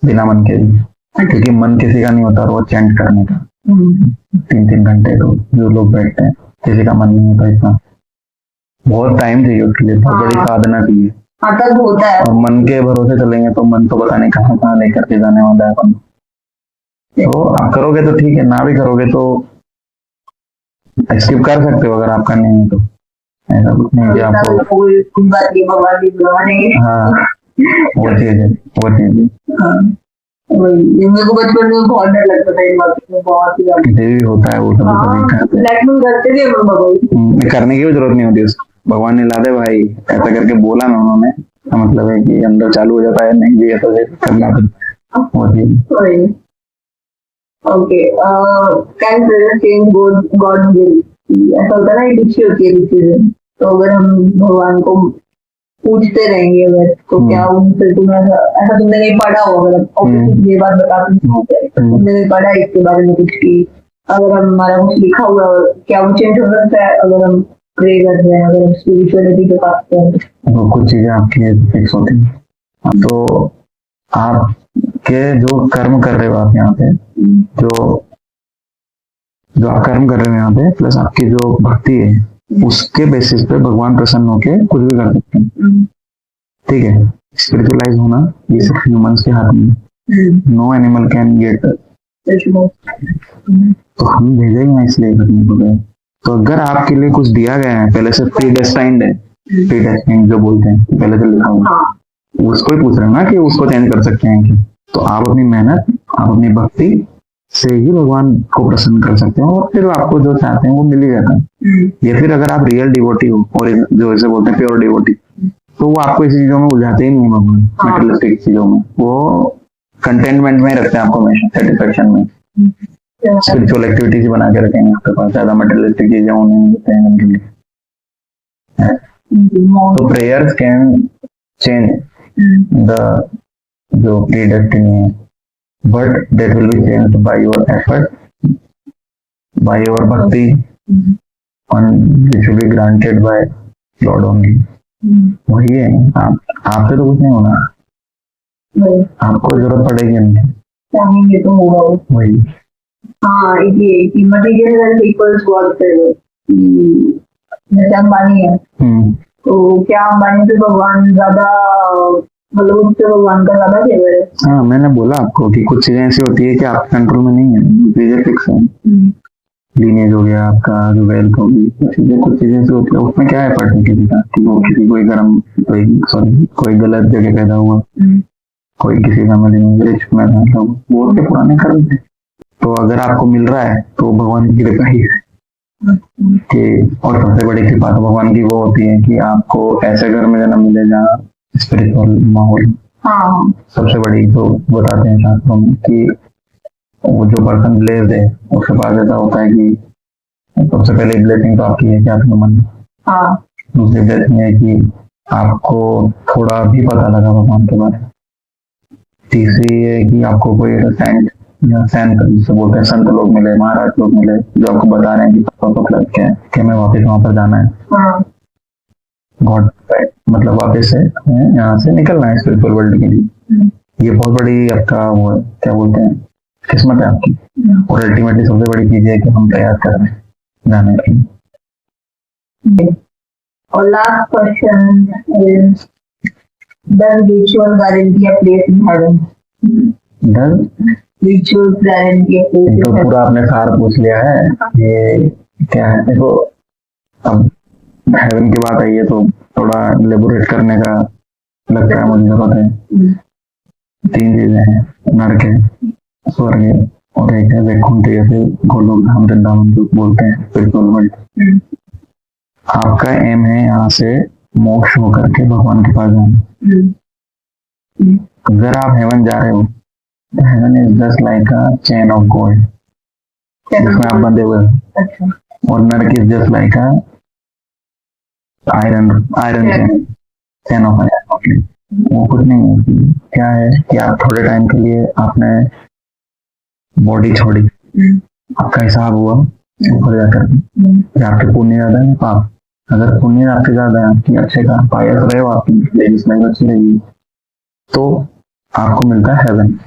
बिना मन के भी, क्योंकि मन किसी का नहीं होता रोज चैंट करने का, 3-3 घंटे तो जो लोग बैठते हैं, किसी का मन नहीं होता इतना, बहुत टाइम चाहिए उसके लिए, बहुत बड़ी
हाँ।
साधना चाहिए।
हाँ तब होता है।
और मन के भरोसे चलेंगे तो मन तो पता नहीं कहाँ कहाँ लेकर के जाने वाला है अपन। तो आप करोगे तो ठीक है, ना भी करोगे तो स्किप कर सकते हो अगर आपका नहीं है तो। ऐसा कुछ नहीं कि आपको,
कोई बात नहीं, भगवान भी बुलाने।
हाँ वो चीज है, वो चीज है।
हाँ, वही मेरे को बचपन में बहुत डर लगता था इन बातों में, बहुत ही ज्यादा।
मुझे भी होता है वो कभी कभी करते हैं।
ब्लैकमेल करते थे हम लोग।
करने की भी जरूरत नहीं होती उसको, भगवान ने ला दे भाई ऐसा करके बोला ना उन्होंने, तो मतलब है कि अंदर चालू हो जाता है, नहीं जी ऐसा करना तो वो चीज।
Okay, can prayer change God will? ऐसा होता है ना, एक इच्छा होती है डिसीजन। तो अगर हम भगवान को पूछते रहेंगे अगर, तो क्या उनसे तुम्हें ऐसा तुमने नहीं पढ़ा हो, अगर ऑब्वियसली ये बात बता तुमने नहीं पढ़ा इसके बारे में कुछ की, अगर हम हमारा कुछ लिखा हुआ है, क्या वो चेंज हो सकता है अगर हम प्रे कर रहे हैं, अगर हम स्पिरिचुअलिटी के पास हैं?
तो कुछ चीजें आपकी फिक्स होती हैं। तो आपके जो कर्म कर रहे हो आप यहाँ पे, जो जो आप कर्म कर रहे हो यहाँ पे, प्लस आपकी जो भक्ति है, उसके बेसिस पे भगवान प्रसन्न होके कुछ भी कर सकते हैं। ठीक है, स्पिरिचुअलाइज होना ये सब ह्यूमंस के हाथ में, नो एनिमल कैन गेट। तो हम भेजेंगे इसलिए करने को गए। तो अगर आपके लिए कुछ दिया गया है पहले से, प्रीडेस्टाइन्ड है, प्रीडेस्टाइन्ड जो बोलते हैं पहले से लिखा हुआ, उसको ही पूछ रहे हैं ना कि उसको चेंज कर सकते हैं कि, तो आप अपनी मेहनत, आप अपनी भक्ति से ही भगवान को प्रसन्न कर सकते हैं, और फिर आपको जो चाहते हैं वो मिल ही जाता है। या फिर अगर आप रियल डिवोटी हो, और जो इसे बोलते हैं प्योर डिवोटी, तो वो आपको इसी चीजों में उलझाते ही नहीं भगवान, मेटेरियलिस्टिक चीजों में, वो कंटेनमेंट में रखते हैं आपको हमेशा, सेटिस्फेक्शन में। स्पिरिचुअल एक्टिविटीज बना के रखेंगे आपके पास, ज्यादा मेटेरियलिस्टिक चीजें होने देते हैं उनके लिए। तो प्रेयर्स कैन चेंज द जो प्रीडेस्टिनी है, but that will be changed by your effort, by your bhakti, and which will be granted by Lord only. वही है, आपसे तो कुछ नहीं होना, आपको जरूरत पड़ेगी नहीं, चाहेंगे तो होगा वही। हाँ, ये कि मटेरियल इक्वल्स गॉड से, जैसे अंबानी है, तो क्या अंबानी से भगवान ज्यादा, मतलब उससे भगवान का ज्यादा फेवर है? हाँ, मैंने बोला आपको कि कुछ चीजें ऐसी होती है कि आप कंट्रोल में नहीं है, चीजें फिक्स है। लीनेज हो गया आपका, जो वेल्थ होगी, कुछ चीजें ऐसी होती है, उसमें क्या एफर्ट है किसी का, कि वो किसी कोई कोई गलत जगह पैदा हुआ, कोई किसी फैमिली में रिच में था, वो उसके पुराने कर्म थे। तो अगर आपको मिल रहा है तो भगवान की कृपा ही है कि, और सबसे बड़ी कृपा तो भगवान की वो होती है कि आपको ऐसे घर में जन्म मिले जहाँ स्पिरिचुअल माहौल। हाँ, सबसे बड़ी जो बताते हैं शास्त्रों में कि वो जो पर्सन ब्लेस्ड है उसके पास ऐसा होता है कि सबसे पहले ब्लेसिंग तो आपकी है कि आपका मन। हाँ, दूसरी ब्लेसिंग है कि आपको थोड़ा भी पता लगा भगवान के बारे में। तीसरी है कि आपको कोई सेंट या सैंट जिसे बोलते हैं संत लोग मिले, महाराज लोग मिले, जो आपको बता रहे हैं कि मतलब क्या है कि हमें वापस वहां पर जाना है। हाँ, गॉड मतलब वापस से यहाँ से निकलना है स्पिरिचुअल वर्ल्ड के लिए। ये बहुत बड़ी आपका वो है, क्या बोलते हैं, किस्मत है आपकी। और अल्टीमेटली सबसे बड़ी चीज है कि हम तैयार कर रहे हैं जाने के लिए। और last question is, does ritual guarantee a place in heaven? Does ritual guarantee a place in heaven? तो पूरा आपने सार पूछ लिया है, ये क्या है। देखो अब हेवन की बात आई है तो थोड़ा लेबोरेट करने का लगता है मुझे, पता है। 3 चीजें हैं, नरक है, स्वर्ग है, और एक है वैकुंठ, या फिर गोलोक धाम वृंदावन जो बोलते हैं स्पिरिचुअल वर्ल्ड। आपका एम है यहाँ से मोक्ष होकर के भगवान के पास जाना। अगर आप हेवन जा रहे हो तो heaven is just like a chain of gold जिसमें आप बंधे हुए हो, और नरक is just like a iron chain of iron. वो कुछ नहीं है, क्या है कि आप थोड़े टाइम के लिए आपने बॉडी छोड़ी, आपका हिसाब हुआ ऊपर जाकर के, आपके पुण्य ज्यादा है पाप, अगर पुण्य आपके ज्यादा है, आपकी अच्छे का पायस रहे हो आपकी लेडीज में अच्छी रहेगी, तो आपको मिलता है हेवन।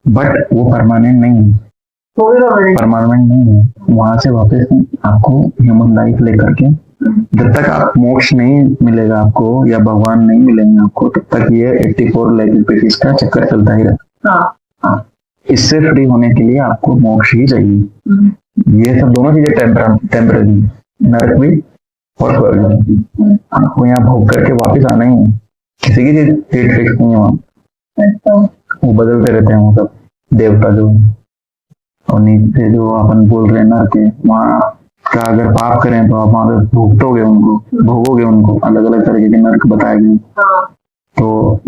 बट वो परमानेंट नहीं है,
वो भी परमानेंट
परमानेंट नहीं है। वहां से वापस आपको ह्यूमन लाइफ लेकर के, जब तक आप मोक्ष नहीं मिलेगा आपको या भगवान नहीं मिलेंगे आपको, तब तक ये 84 लाइफ स्पीशीज का चक्कर चलता ही रहता है।
हाँ
इससे फ्री होने के लिए आपको मोक्ष ही चाहिए। ये सब दोनों चीजें टेम्पररी, नरक भी और स्वर्ग भी। आपको यहाँ भोग करके वापस आना ही है, किसी की डेट फिक्स नहीं है वहाँ, वो बदलते रहते हैं वो सब देवता जो। और नीचे जो अपन बोल रहे हैं नरक के, वहाँ का अगर पाप करें तो आप वहाँ पे भोगोगे उनको अलग अलग तरीके के नरक बताए गए। तो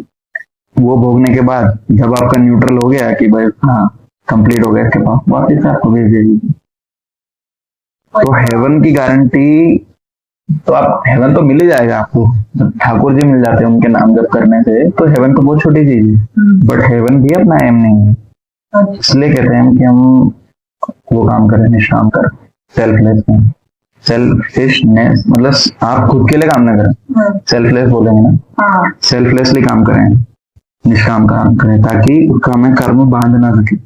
वो भोगने के बाद जब आपका न्यूट्रल हो गया कि भाई हाँ कंप्लीट हो गया इसके पास, वापस आपको भेज देगी। तो हेवन की गारंटी, तो आप हेवन तो मिल ही जाएगा आपको, ठाकुर जी मिल जाते हैं उनके नाम जप करने से, तो हेवन तो बहुत छोटी चीज है। बट हेवन भी अपना एम नहीं है, इसलिए कहते हैं कि हम वो काम करें, निष्काम करें, सेल्फिशनेस, मतलब आप खुद के लिए काम ना करें, सेल्फलेस बोलेंगे ना, सेल्फलेसली काम करें, निष्काम काम करें, ताकि उसका हमें कर्म बांध ना सके।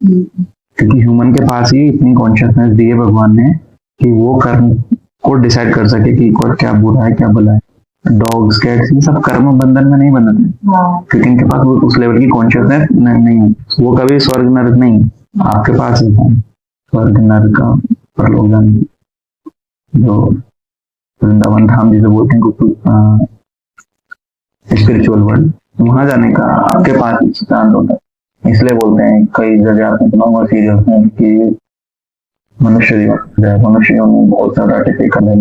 क्योंकि ह्यूमन के पास ही इतनी कॉन्शियसनेस दी है भगवान ने कि वो कर्म को डिसाइड कर सके कि क्या बुरा है क्या भला है। डॉग्स कैट्स ये सब कर्म बंधन में नहीं बंधते, क्योंकि इनके पास उस लेवल की कॉन्शियसनेस नहीं है। वो कभी स्वर्ग नरक नहीं, आपके पास है स्वर्ग नरक का परलोकगम, जो वृंदावन धाम जिसे बोलते हैं स्पिरिचुअल वर्ल्ड, वहां जाने का आपके पास सिद्धांत होता है। इसलिए बोलते हैं कई जगह आपने सुना होगा सीरियस में कि मनुष्य में बहुत ज्यादा टिपिकल है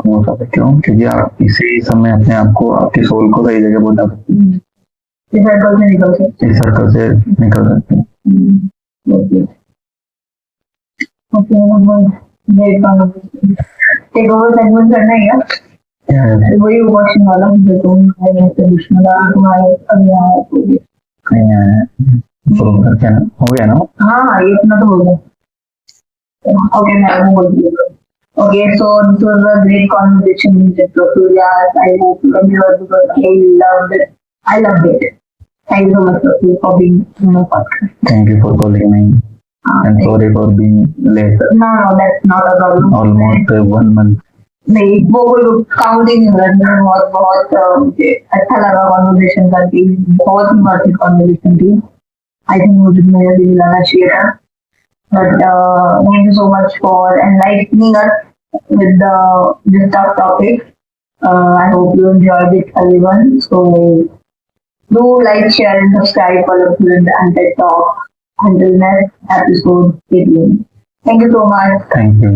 वो सब। क्यों? क्योंकि आप इसी समय अपने आप को, आपकी सोल को सही जगह पहुंचा सकते हैं, इस सर्कल से निकल सकते हैं।
टेक ओवर सेगमेंट करना है क्या? वही क्वेश्चन वाला मुझे तो तुम्हारे
कहीं आया हो गया ना?
हाँ ये इतना तो हो गया। Okay, मैं बोल रही हूँ। Okay, so this was a great conversation with Prafulla. I hope you enjoyed because I loved it. Thank you so much for being on the podcast.
Thank you for calling me. And sorry for being late.
No, that's not a problem.
Almost 1 month.
नहीं, वो कोई counting बहुत मुझे अच्छा लगा conversation करके, बहुत ही मस्त कॉन्वर्सेशन थी। आई थिंक मुझे मेरा दिल लगाना चाहिए था। But thank you so much for enlightening us with this tough topic. I hope you enjoyed it, everyone. So do like, share, and subscribe for the Untied Talk. Until next episode, stay tuned. Thank you so much.
Thank you.